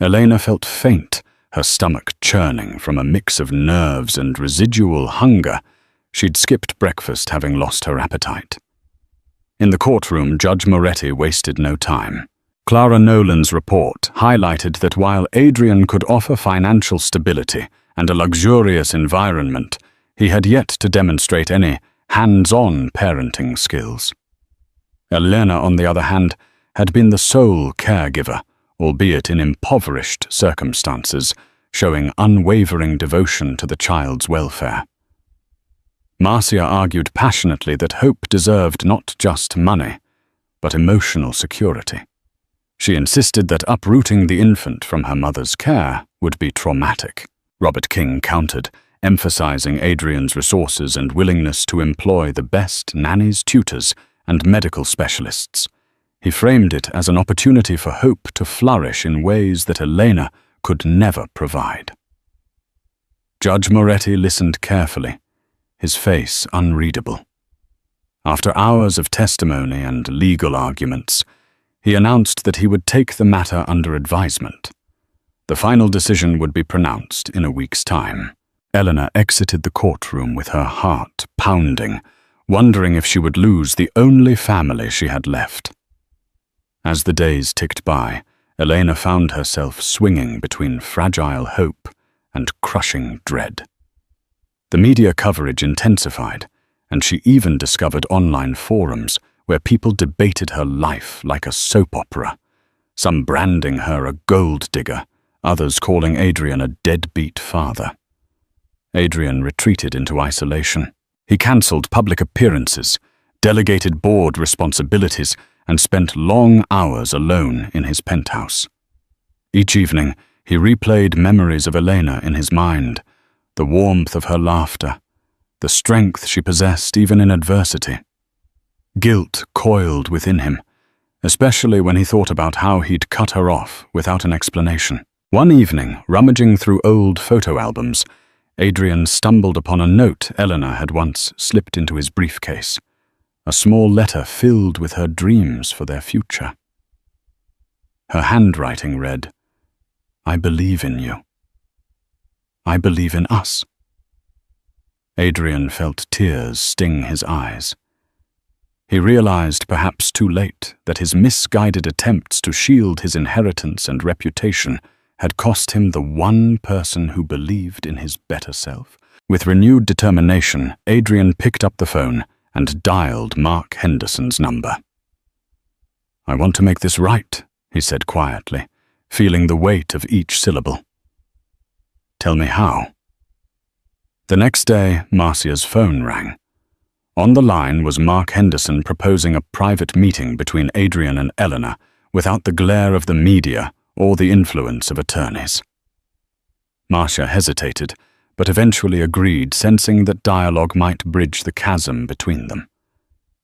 Elena felt faint, her stomach churning from a mix of nerves and residual hunger. She'd skipped breakfast, having lost her appetite. In the courtroom, Judge Moretti wasted no time. Clara Nolan's report highlighted that while Adrian could offer financial stability and a luxurious environment, he had yet to demonstrate any hands-on parenting skills. Elena, on the other hand, had been the sole caregiver, albeit in impoverished circumstances, showing unwavering devotion to the child's welfare. Marcia argued passionately that Hope deserved not just money, but emotional security. She insisted that uprooting the infant from her mother's care would be traumatic. Robert King countered, emphasizing Adrian's resources and willingness to employ the best nannies, tutors, and medical specialists. He framed it as an opportunity for Hope to flourish in ways that Elena could never provide. Judge Moretti listened carefully, his face unreadable. After hours of testimony and legal arguments, he announced that he would take the matter under advisement. The final decision would be pronounced in a week's time. Eleanor exited the courtroom with her heart pounding, wondering if she would lose the only family she had left. As the days ticked by, Elena found herself swinging between fragile hope and crushing dread. The media coverage intensified, and she even discovered online forums where people debated her life like a soap opera, some branding her a gold digger, others calling Adrian a deadbeat father. Adrian retreated into isolation. He cancelled public appearances, delegated board responsibilities, and spent long hours alone in his penthouse. Each evening, he replayed memories of Elena in his mind, the warmth of her laughter, the strength she possessed even in adversity. Guilt coiled within him, especially when he thought about how he'd cut her off without an explanation. One evening, rummaging through old photo albums, Adrian stumbled upon a note Eleanor had once slipped into his briefcase, a small letter filled with her dreams for their future. Her handwriting read, "I believe in you. I believe in us." Adrian felt tears sting his eyes. He realized, perhaps too late, that his misguided attempts to shield his inheritance and reputation had cost him the one person who believed in his better self. With renewed determination, Adrian picked up the phone and dialed Mark Henderson's number. "I want to make this right," he said quietly, feeling the weight of each syllable. "Tell me how." The next day, Marcia's phone rang. On the line was Mark Henderson proposing a private meeting between Adrian and Eleanor without the glare of the media or the influence of attorneys. Marcia hesitated, but eventually agreed, sensing that dialogue might bridge the chasm between them.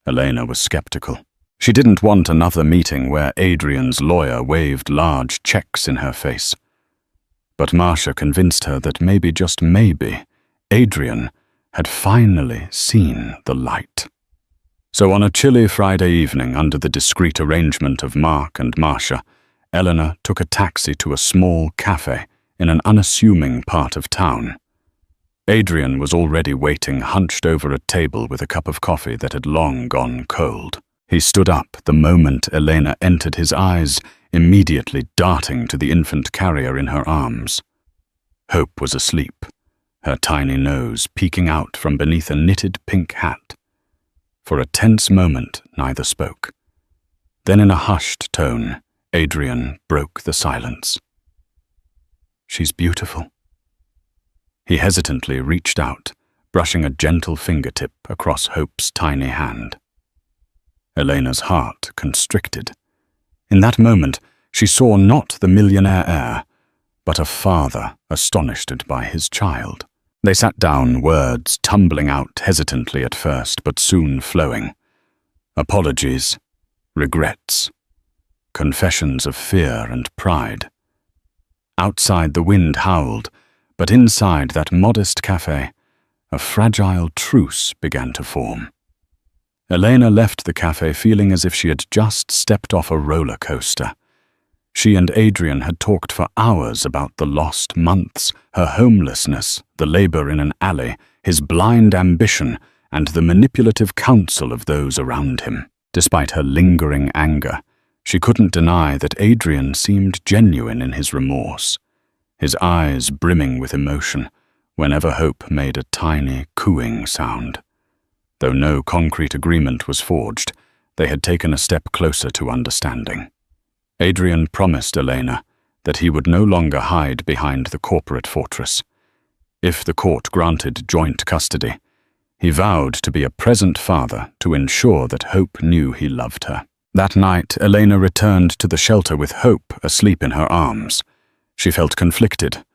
Elena was skeptical. She didn't want another meeting where Adrian's lawyer waved large checks in her face. But Marcia convinced her that maybe, just maybe, Adrian had finally seen the light. So on a chilly Friday evening, under the discreet arrangement of Mark and Marcia, Eleanor took a taxi to a small cafe in an unassuming part of town. Adrian was already waiting, hunched over a table with a cup of coffee that had long gone cold. He stood up the moment Elena entered, his eyes immediately darting to the infant carrier in her arms. Hope was asleep, her tiny nose peeking out from beneath a knitted pink hat. For a tense moment, neither spoke. Then in a hushed tone, Adrian broke the silence. "She's beautiful." He hesitantly reached out, brushing a gentle fingertip across Hope's tiny hand. Elena's heart constricted. In that moment, she saw not the millionaire heir, but a father astonished by his child. They sat down, words tumbling out hesitantly at first, but soon flowing. Apologies, regrets, confessions of fear and pride. Outside the wind howled, but inside that modest cafe, a fragile truce began to form. Elena left the cafe feeling as if she had just stepped off a roller coaster. She and Adrian had talked for hours about the lost months, her homelessness, the labor in an alley, his blind ambition, and the manipulative counsel of those around him. Despite her lingering anger, she couldn't deny that Adrian seemed genuine in his remorse, his eyes brimming with emotion whenever Hope made a tiny cooing sound. Though no concrete agreement was forged, they had taken a step closer to understanding. Adrian promised Elena that he would no longer hide behind the corporate fortress. If the court granted joint custody, he vowed to be a present father to ensure that Hope knew he loved her. That night, Elena returned to the shelter with Hope asleep in her arms. She felt conflicted.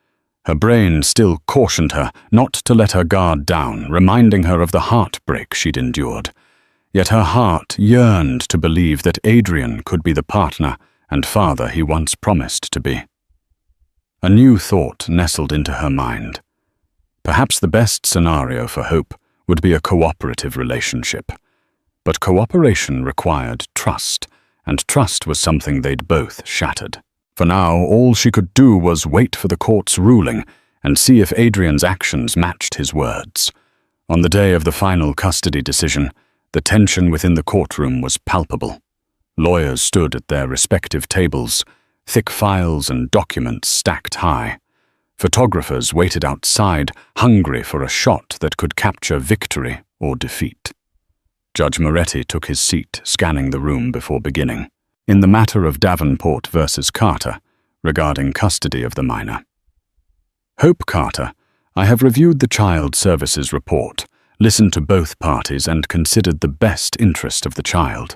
Her brain still cautioned her not to let her guard down, reminding her of the heartbreak she'd endured. Yet her heart yearned to believe that Adrian could be the partner and father he once promised to be. A new thought nestled into her mind. Perhaps the best scenario for Hope would be a cooperative relationship. But cooperation required trust, and trust was something they'd both shattered. For now, all she could do was wait for the court's ruling and see if Adrian's actions matched his words. On the day of the final custody decision, the tension within the courtroom was palpable. Lawyers stood at their respective tables, thick files and documents stacked high. Photographers waited outside, hungry for a shot that could capture victory or defeat. Judge Moretti took his seat, scanning the room before beginning. In the matter of Davenport versus Carter, regarding custody of the minor. Hope Carter, I have reviewed the Child Services report, listened to both parties, and considered the best interest of the child.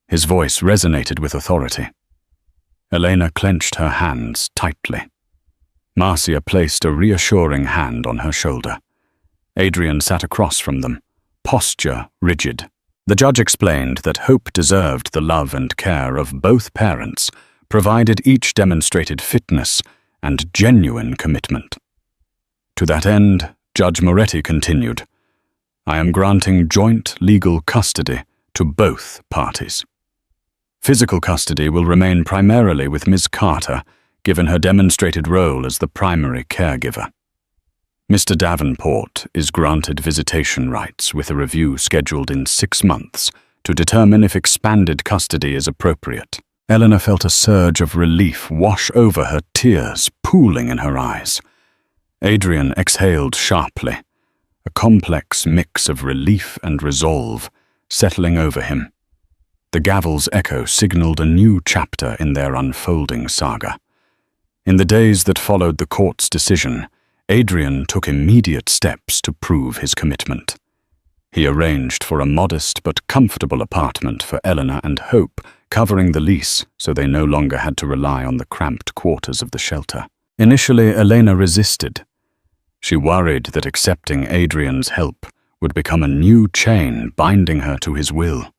His voice resonated with authority. Elena clenched her hands tightly. Marcia placed a reassuring hand on her shoulder. Adrian sat across from them, posture rigid. The judge explained that Hope deserved the love and care of both parents, provided each demonstrated fitness and genuine commitment. To that end, Judge Moretti continued, I am granting joint legal custody to both parties. Physical custody will remain primarily with Ms. Carter, given her demonstrated role as the primary caregiver. Mr. Davenport is granted visitation rights with a review scheduled in 6 months to determine if expanded custody is appropriate. Elena felt a surge of relief wash over her, tears pooling in her eyes. Adrian exhaled sharply, a complex mix of relief and resolve settling over him. The gavel's echo signaled a new chapter in their unfolding saga. In the days that followed the court's decision, Adrian took immediate steps to prove his commitment. He arranged for a modest but comfortable apartment for Elena and Hope, covering the lease so they no longer had to rely on the cramped quarters of the shelter. Initially, Elena resisted. She worried that accepting Adrian's help would become a new chain binding her to his will.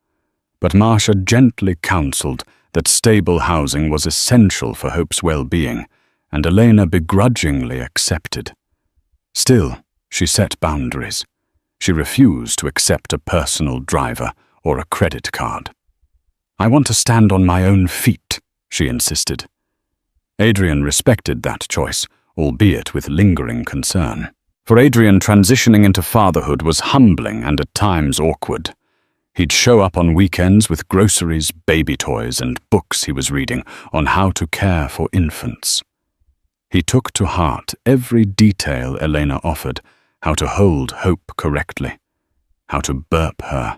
But Marcia gently counseled that stable housing was essential for Hope's well-being, and Elena begrudgingly accepted. Still, she set boundaries. She refused to accept a personal driver or a credit card. "I want to stand on my own feet," she insisted. Adrian respected that choice, albeit with lingering concern. For Adrian, transitioning into fatherhood was humbling and at times awkward. He'd show up on weekends with groceries, baby toys, and books he was reading on how to care for infants. He took to heart every detail Elena offered: how to hold Hope correctly, how to burp her,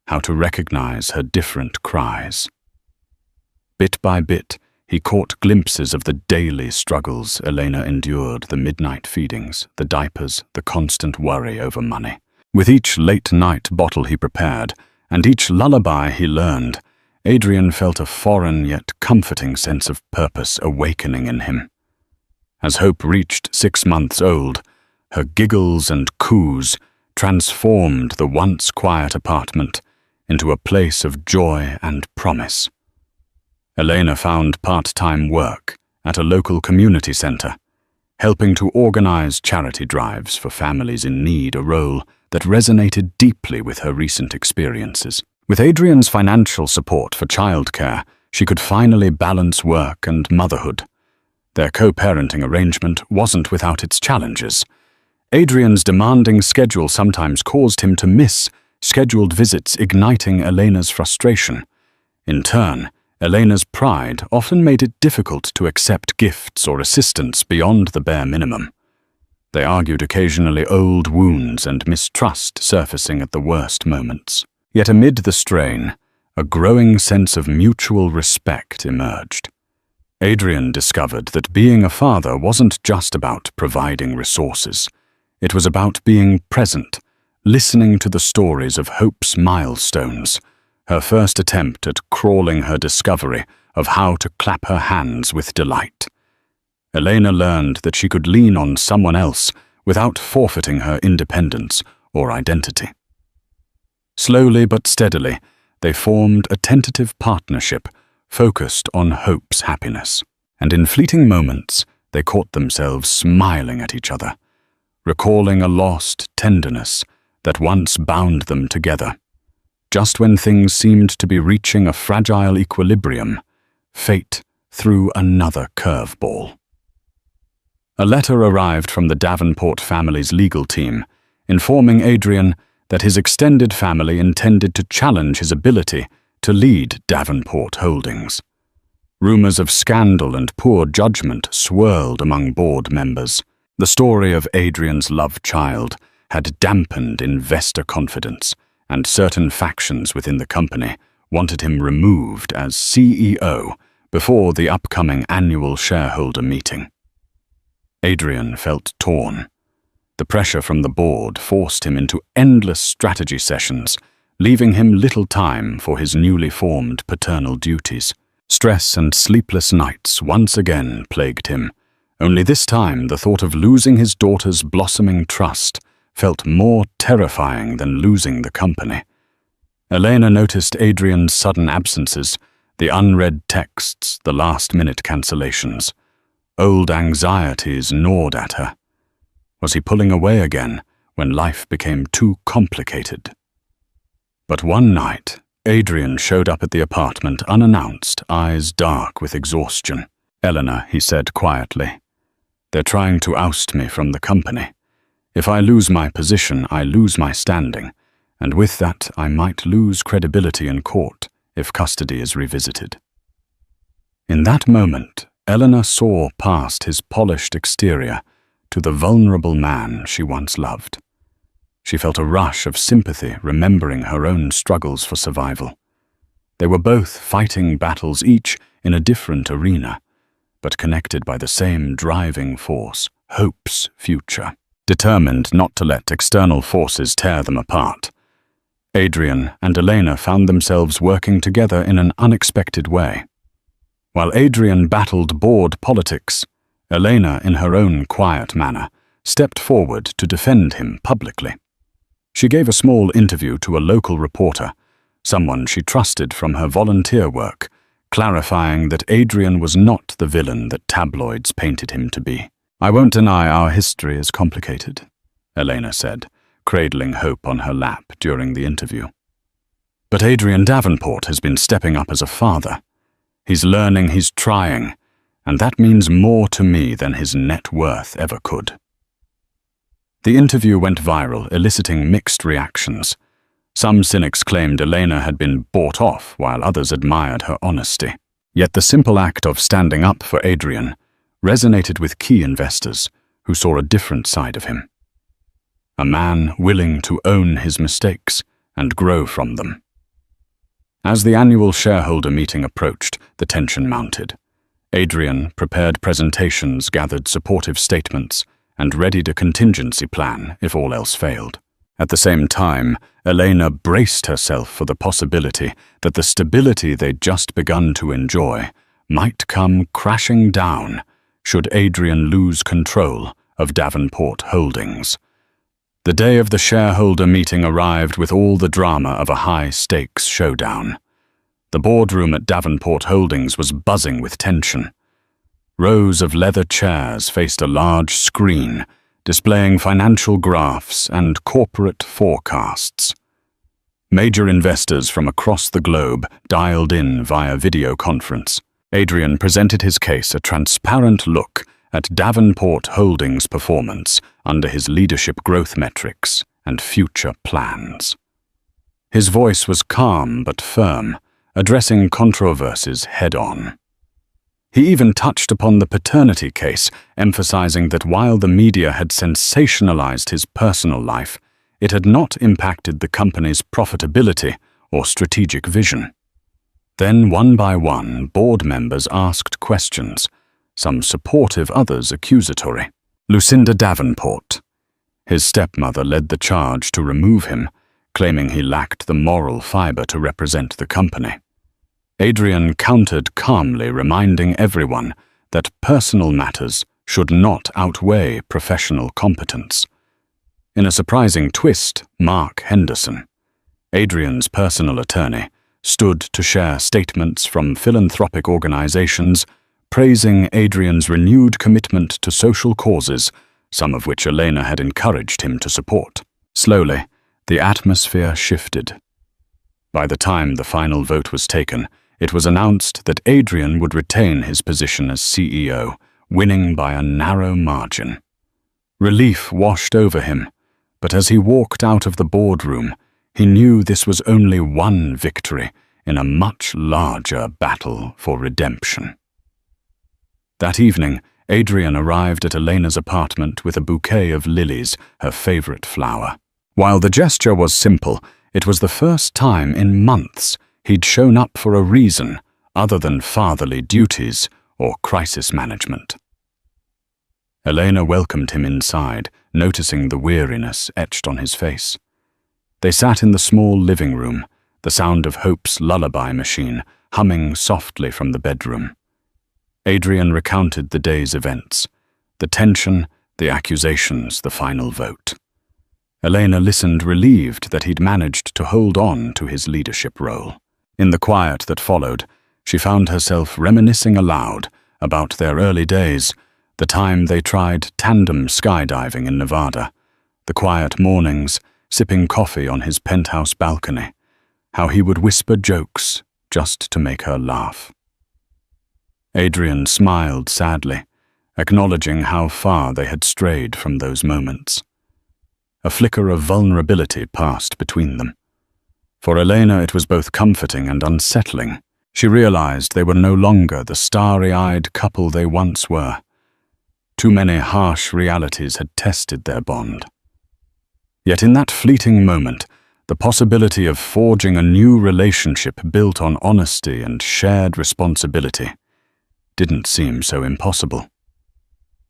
how to recognize her different cries. Bit by bit, he caught glimpses of the daily struggles Elena endured: the midnight feedings, the diapers, the constant worry over money. With each late-night bottle he prepared, and each lullaby he learned, Adrian felt a foreign yet comforting sense of purpose awakening in him. As Hope reached 6 months old, her giggles and coos transformed the once quiet apartment into a place of joy and promise. Elena found part-time work at a local community center, helping to organize charity drives for families in need, a role that resonated deeply with her recent experiences. With Adrian's financial support for childcare, she could finally balance work and motherhood. Their co-parenting arrangement wasn't without its challenges. Adrian's demanding schedule sometimes caused him to miss scheduled visits, igniting Elena's frustration. In turn, Elena's pride often made it difficult to accept gifts or assistance beyond the bare minimum. They argued occasionally, old wounds and mistrust surfacing at the worst moments. Yet amid the strain, a growing sense of mutual respect emerged. Adrian discovered that being a father wasn't just about providing resources. It was about being present, listening to the stories of Hope's milestones, her first attempt at crawling her discovery of how to clap her hands with delight. Elena learned that she could lean on someone else without forfeiting her independence or identity. Slowly but steadily, they formed a tentative partnership focused on Hope's happiness, and in fleeting moments they caught themselves smiling at each other, recalling a lost tenderness that once bound them together. Just when things seemed to be reaching a fragile equilibrium, fate threw another curveball. A letter arrived from the Davenport family's legal team, informing Adrian that his extended family intended to challenge his ability to lead Davenport Holdings. Rumors of scandal and poor judgment swirled among board members. The story of Adrian's love child had dampened investor confidence, and certain factions within the company wanted him removed as CEO before the upcoming annual shareholder meeting. Adrian felt torn. The pressure from the board forced him into endless strategy sessions, leaving him little time for his newly formed paternal duties. Stress and sleepless nights once again plagued him, only this time the thought of losing his daughter's blossoming trust felt more terrifying than losing the company. Elena noticed Adrian's sudden absences, the unread texts, the last-minute cancellations. Old anxieties gnawed at her. Was he pulling away again when life became too complicated? But one night, Adrian showed up at the apartment unannounced, eyes dark with exhaustion. "Eleanor," he said quietly, "they're trying to oust me from the company. If I lose my position, I lose my standing, and with that I might lose credibility in court if custody is revisited." In that moment, Eleanor saw past his polished exterior to the vulnerable man she once loved. She felt a rush of sympathy remembering her own struggles for survival. They were both fighting battles, each in a different arena, but connected by the same driving force, hope's future. Determined not to let external forces tear them apart, Adrian and Elena found themselves working together in an unexpected way. While Adrian battled board politics, Elena, in her own quiet manner, stepped forward to defend him publicly. She gave a small interview to a local reporter, someone she trusted from her volunteer work, clarifying that Adrian was not the villain that tabloids painted him to be. "I won't deny our history is complicated," Elena said, cradling hope on her lap during the interview. "But Adrian Davenport has been stepping up as a father. He's learning, he's trying, and that means more to me than his net worth ever could." The interview went viral, eliciting mixed reactions. Some cynics claimed Elena had been bought off, while others admired her honesty. Yet the simple act of standing up for Adrian resonated with key investors who saw a different side of him. A man willing to own his mistakes and grow from them. As the annual shareholder meeting approached, the tension mounted. Adrian prepared presentations, gathered supportive statements, and readied a contingency plan if all else failed. At the same time, Elena braced herself for the possibility that the stability they'd just begun to enjoy might come crashing down should Adrian lose control of Davenport Holdings. The day of the shareholder meeting arrived with all the drama of a high-stakes showdown. The boardroom at Davenport Holdings was buzzing with tension. Rows of leather chairs faced a large screen displaying financial graphs and corporate forecasts. Major investors from across the globe dialed in via video conference. Adrian presented his case, a transparent look at Davenport Holdings' performance under his leadership growth metrics and future plans. His voice was calm but firm, addressing controversies head-on. He even touched upon the paternity case, emphasizing that while the media had sensationalized his personal life, it had not impacted the company's profitability or strategic vision. Then, one by one, board members asked questions, some supportive, others accusatory. Lucinda Davenport. His stepmother led the charge to remove him, claiming he lacked the moral fiber to represent the company. Adrian countered calmly, reminding everyone that personal matters should not outweigh professional competence. In a surprising twist, Mark Henderson, Adrian's personal attorney, stood to share statements from philanthropic organizations praising Adrian's renewed commitment to social causes, some of which Elena had encouraged him to support. Slowly, the atmosphere shifted. By the time the final vote was taken, it was announced that Adrian would retain his position as CEO, winning by a narrow margin. Relief washed over him, but as he walked out of the boardroom, he knew this was only one victory in a much larger battle for redemption. That evening, Adrian arrived at Elena's apartment with a bouquet of lilies, her favorite flower. While the gesture was simple, it was the first time in months he'd shown up for a reason other than fatherly duties or crisis management. Elena welcomed him inside, noticing the weariness etched on his face. They sat in the small living room, the sound of Hope's lullaby machine humming softly from the bedroom. Adrian recounted the day's events, the tension, the accusations, the final vote. Elena listened, relieved that he'd managed to hold on to his leadership role. In the quiet that followed, she found herself reminiscing aloud about their early days, the time they tried tandem skydiving in Nevada, the quiet mornings, sipping coffee on his penthouse balcony, how he would whisper jokes just to make her laugh. Adrian smiled sadly, acknowledging how far they had strayed from those moments. A flicker of vulnerability passed between them. For Elena, it was both comforting and unsettling. She realized they were no longer the starry-eyed couple they once were. Too many harsh realities had tested their bond. Yet in that fleeting moment, the possibility of forging a new relationship built on honesty and shared responsibility didn't seem so impossible.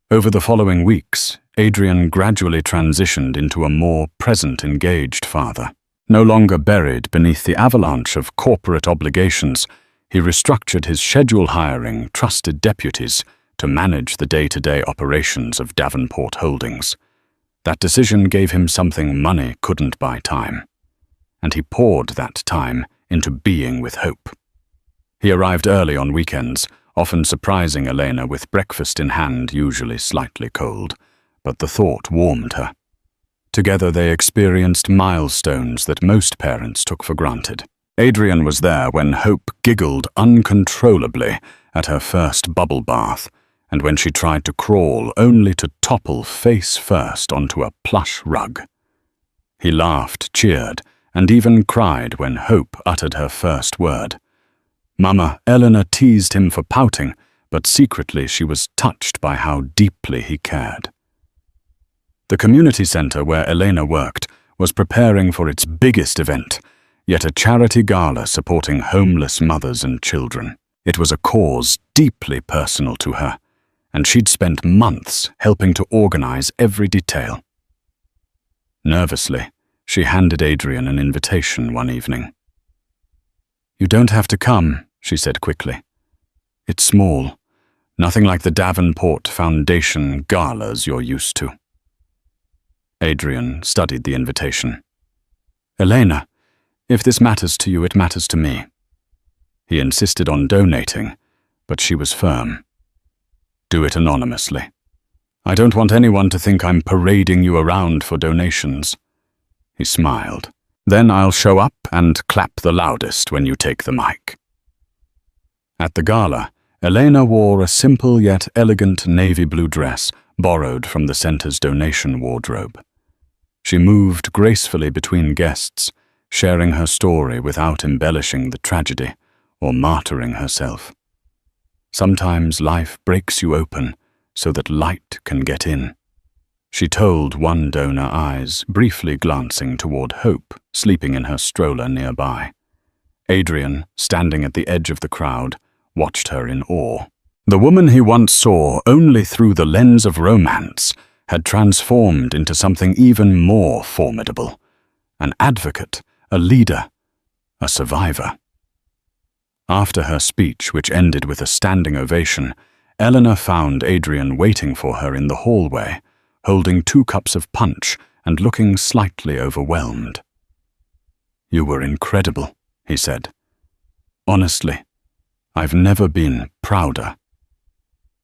Over the following weeks, Adrian gradually transitioned into a more present, engaged father. No longer buried beneath the avalanche of corporate obligations, he restructured his schedule, hiring trusted deputies to manage the day-to-day operations of Davenport Holdings. That decision gave him something money couldn't buy: time. And he poured that time into being with Hope. He arrived early on weekends, often surprising Elena with breakfast in hand, usually slightly cold, but the thought warmed her. Together they experienced milestones that most parents took for granted. Adrian was there when Hope giggled uncontrollably at her first bubble bath, and when she tried to crawl only to topple face first onto a plush rug. He laughed, cheered, and even cried when Hope uttered her first word. Mama Eleanor teased him for pouting, but secretly she was touched by how deeply he cared. The community center where Elena worked was preparing for its biggest event, yet a charity gala supporting homeless mothers and children. It was a cause deeply personal to her, and she'd spent months helping to organize every detail. Nervously, she handed Adrian an invitation one evening. "You don't have to come," she said quickly. "It's small, nothing like the Davenport Foundation galas you're used to." Adrian studied the invitation. "Elena, if this matters to you, it matters to me." He insisted on donating, but she was firm. "Do it anonymously. I don't want anyone to think I'm parading you around for donations." He smiled. "Then I'll show up and clap the loudest when you take the mic." At the gala, Elena wore a simple yet elegant navy blue dress borrowed from the center's donation wardrobe. She moved gracefully between guests, sharing her story without embellishing the tragedy or martyring herself. Sometimes life breaks you open so that light can get in. She told one donor, eyes briefly glancing toward Hope, sleeping in her stroller nearby. Adrian, standing at the edge of the crowd, watched her in awe. The woman he once saw only through the lens of romance had transformed into something even more formidable: an advocate, a leader, a survivor. After her speech, which ended with a standing ovation, Eleanor found Adrian waiting for her in the hallway, holding 2 cups of punch and looking slightly overwhelmed. "You were incredible," he said. "Honestly, I've never been prouder."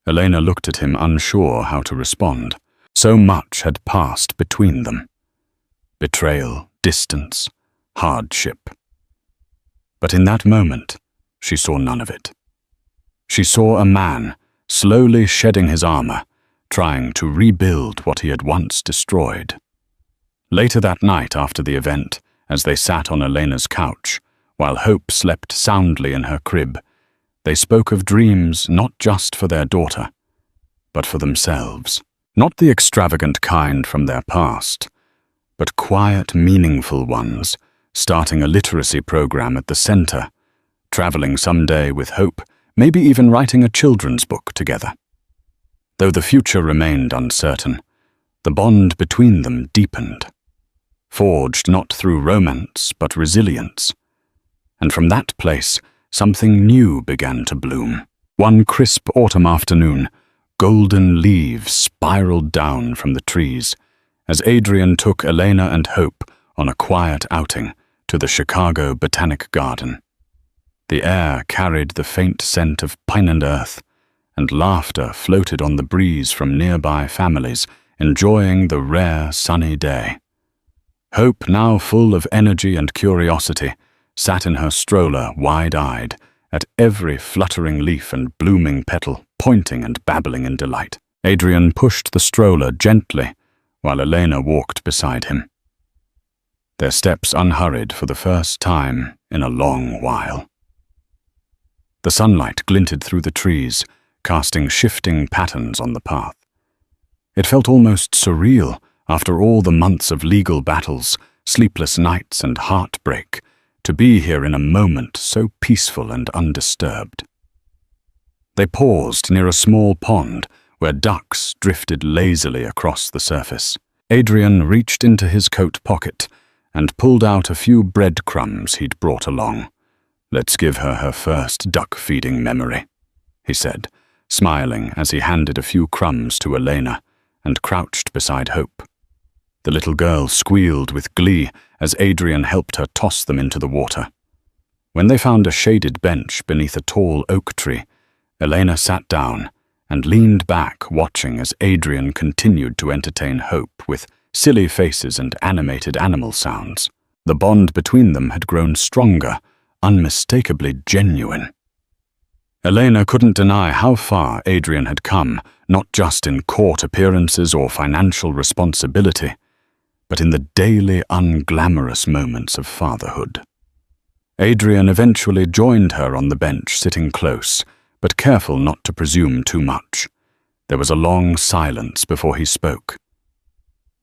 Elena looked at him, unsure how to respond. So much had passed between them. Betrayal, distance, hardship. But in that moment, she saw none of it. She saw a man slowly shedding his armor, trying to rebuild what he had once destroyed. Later that night after the event, as they sat on Elena's couch, while Hope slept soundly in her crib, they spoke of dreams not just for their daughter, but for themselves. Not the extravagant kind from their past, but quiet, meaningful ones, starting a literacy program at the center, traveling someday with Hope, maybe even writing a children's book together. Though the future remained uncertain, the bond between them deepened, forged not through romance but resilience. And from that place, something new began to bloom. One crisp autumn afternoon, golden leaves spiraled down from the trees as Adrian took Elena and Hope on a quiet outing to the Chicago Botanic Garden. The air carried the faint scent of pine and earth, and laughter floated on the breeze from nearby families enjoying the rare sunny day. Hope, now full of energy and curiosity, sat in her stroller wide-eyed at every fluttering leaf and blooming petal, pointing and babbling in delight. Adrian pushed the stroller gently while Elena walked beside him. Their steps unhurried for the first time in a long while. The sunlight glinted through the trees, casting shifting patterns on the path. It felt almost surreal after all the months of legal battles, sleepless nights, and heartbreak, to be here in a moment so peaceful and undisturbed. They paused near a small pond where ducks drifted lazily across the surface. Adrian reached into his coat pocket and pulled out a few breadcrumbs he'd brought along. "Let's give her her first duck-feeding memory," he said, smiling as he handed a few crumbs to Elena and crouched beside Hope. The little girl squealed with glee as Adrian helped her toss them into the water. When they found a shaded bench beneath a tall oak tree, Elena sat down and leaned back, watching as Adrian continued to entertain Hope with silly faces and animated animal sounds. The bond between them had grown stronger, unmistakably genuine. Elena couldn't deny how far Adrian had come, not just in court appearances or financial responsibility, but in the daily unglamorous moments of fatherhood. Adrian eventually joined her on the bench, sitting close, but careful not to presume too much. There was a long silence before he spoke.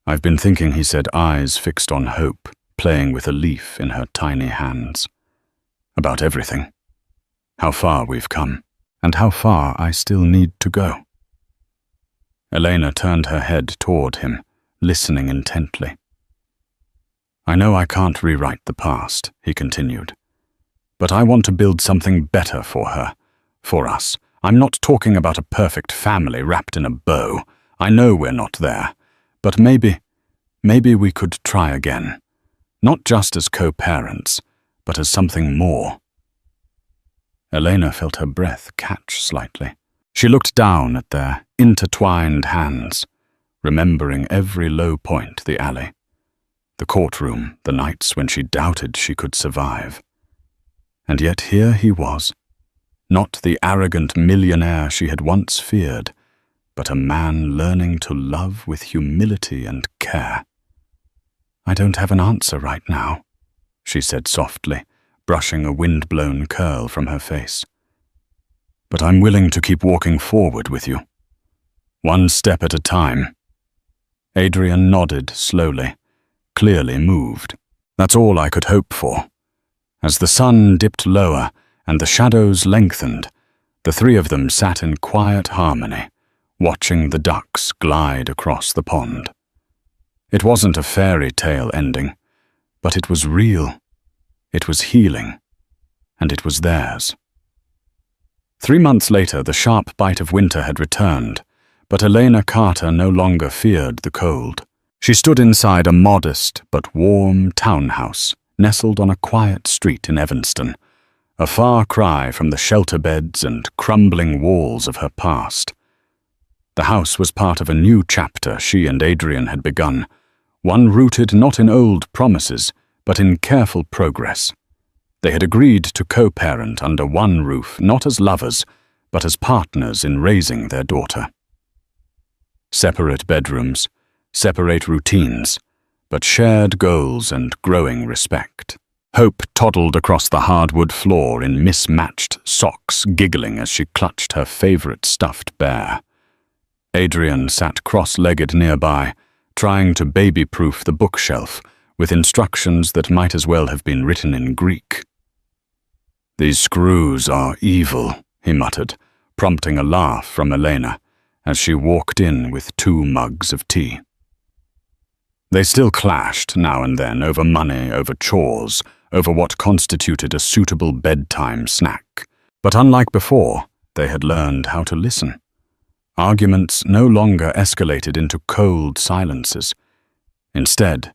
"I've been thinking," he said, eyes fixed on Hope, playing with a leaf in her tiny hands. "About everything. How far we've come, and how far I still need to go." Elena turned her head toward him, listening intently. "I know I can't rewrite the past," he continued, "but I want to build something better for her, for us. I'm not talking about a perfect family wrapped in a bow. I know we're not there, but maybe we could try again. Not just as co-parents, but as something more." Elena felt her breath catch slightly. She looked down at their intertwined hands, remembering every low point, the alley, the courtroom, the nights when she doubted she could survive. And yet here he was, not the arrogant millionaire she had once feared, but a man learning to love with humility and care. "I don't have an answer right now," she said softly, brushing a wind-blown curl from her face. "But I'm willing to keep walking forward with you. One step at a time." Adrian nodded slowly, clearly moved. "That's all I could hope for." As the sun dipped lower and the shadows lengthened, the three of them sat in quiet harmony, watching the ducks glide across the pond. It wasn't a fairy tale ending, but it was real. It was healing, and it was theirs. 3 months later, the sharp bite of winter had returned, but Elena Carter no longer feared the cold. She stood inside a modest but warm townhouse nestled on a quiet street in Evanston, a far cry from the shelter beds and crumbling walls of her past. The house was part of a new chapter she and Adrian had begun, one rooted not in old promises, but in careful progress. They had agreed to co-parent under one roof, not as lovers, but as partners in raising their daughter. Separate bedrooms, separate routines, but shared goals and growing respect. Hope toddled across the hardwood floor in mismatched socks, giggling as she clutched her favorite stuffed bear. Adrian sat cross-legged nearby, trying to baby-proof the bookshelf with instructions that might as well have been written in Greek. "These screws are evil," he muttered, prompting a laugh from Elena as she walked in with 2 mugs of tea. They still clashed now and then over money, over chores, over what constituted a suitable bedtime snack. But unlike before, they had learned how to listen. Arguments no longer escalated into cold silences. Instead,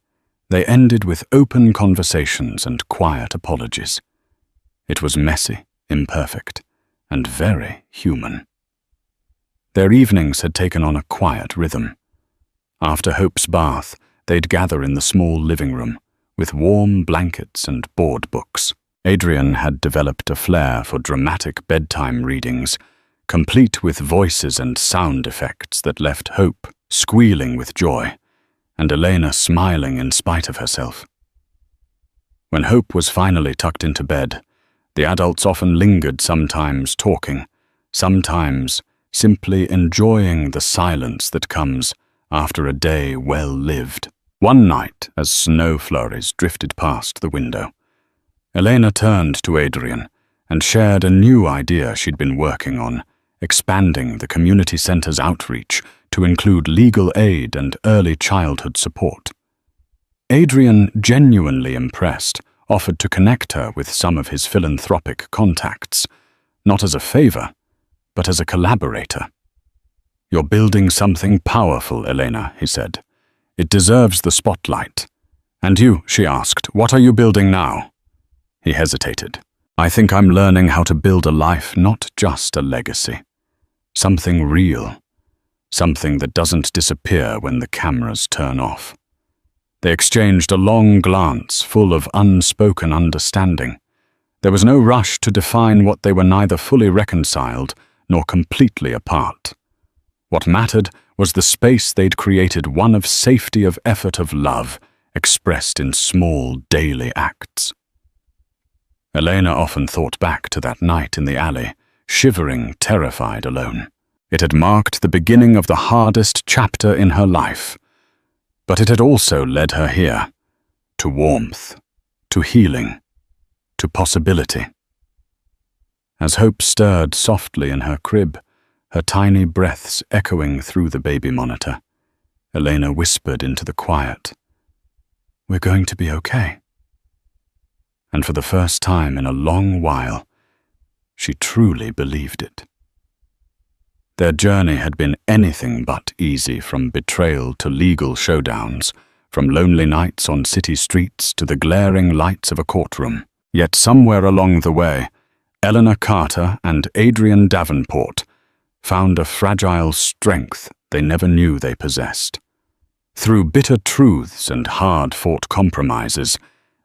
they ended with open conversations and quiet apologies. It was messy, imperfect, and very human. Their evenings had taken on a quiet rhythm. After Hope's bath, they'd gather in the small living room, with warm blankets and board books. Adrian had developed a flair for dramatic bedtime readings, complete with voices and sound effects that left Hope squealing with joy, and Elena smiling in spite of herself. When Hope was finally tucked into bed, The adults often lingered, sometimes talking, sometimes simply enjoying the silence that comes after a day well lived. One night, as snow flurries drifted past the window, Elena turned to Adrian and shared a new idea she'd been working on, expanding the community center's outreach to include legal aid and early childhood support. Adrian, genuinely impressed, offered to connect her with some of his philanthropic contacts, not as a favor, but as a collaborator. "You're building something powerful, Elena," he said. "It deserves the spotlight." "And you," she asked, "what are you building now?" He hesitated. "I think I'm learning how to build a life, not just a legacy. Something real. Something that doesn't disappear when the cameras turn off." They exchanged a long glance full of unspoken understanding. There was no rush to define what they were neither fully reconciled nor completely apart. What mattered was the space they'd created, one of safety, of effort, of love, expressed in small daily acts. Elena often thought back to that night in the alley, shivering, terrified, alone. It had marked the beginning of the hardest chapter in her life, but it had also led her here, to warmth, to healing, to possibility. As hope stirred softly in her crib, her tiny breaths echoing through the baby monitor, Elena whispered into the quiet, "We're going to be okay." And for the first time in a long while, she truly believed it. Their journey had been anything but easy, from betrayal to legal showdowns, from lonely nights on city streets to the glaring lights of a courtroom. Yet somewhere along the way, Eleanor Carter and Adrian Davenport found a fragile strength they never knew they possessed. Through bitter truths and hard-fought compromises,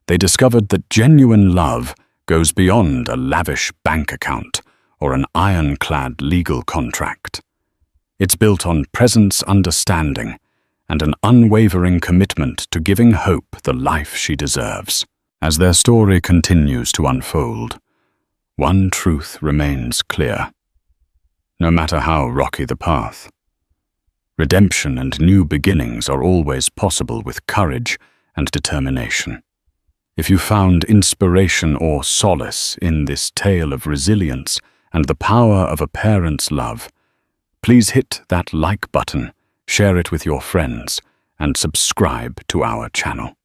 they discovered that genuine love goes beyond a lavish bank account or an ironclad legal contract. It's built on presence, understanding, and an unwavering commitment to giving Hope the life she deserves. As their story continues to unfold, one truth remains clear. No matter how rocky the path, redemption and new beginnings are always possible with courage and determination. If you found inspiration or solace in this tale of resilience and the power of a parent's love, please hit that like button, share it with your friends, and subscribe to our channel.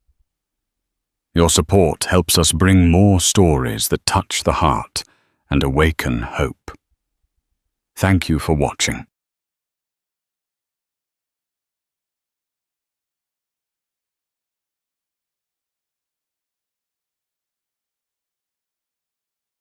Your support helps us bring more stories that touch the heart and awaken hope. Thank you for watching.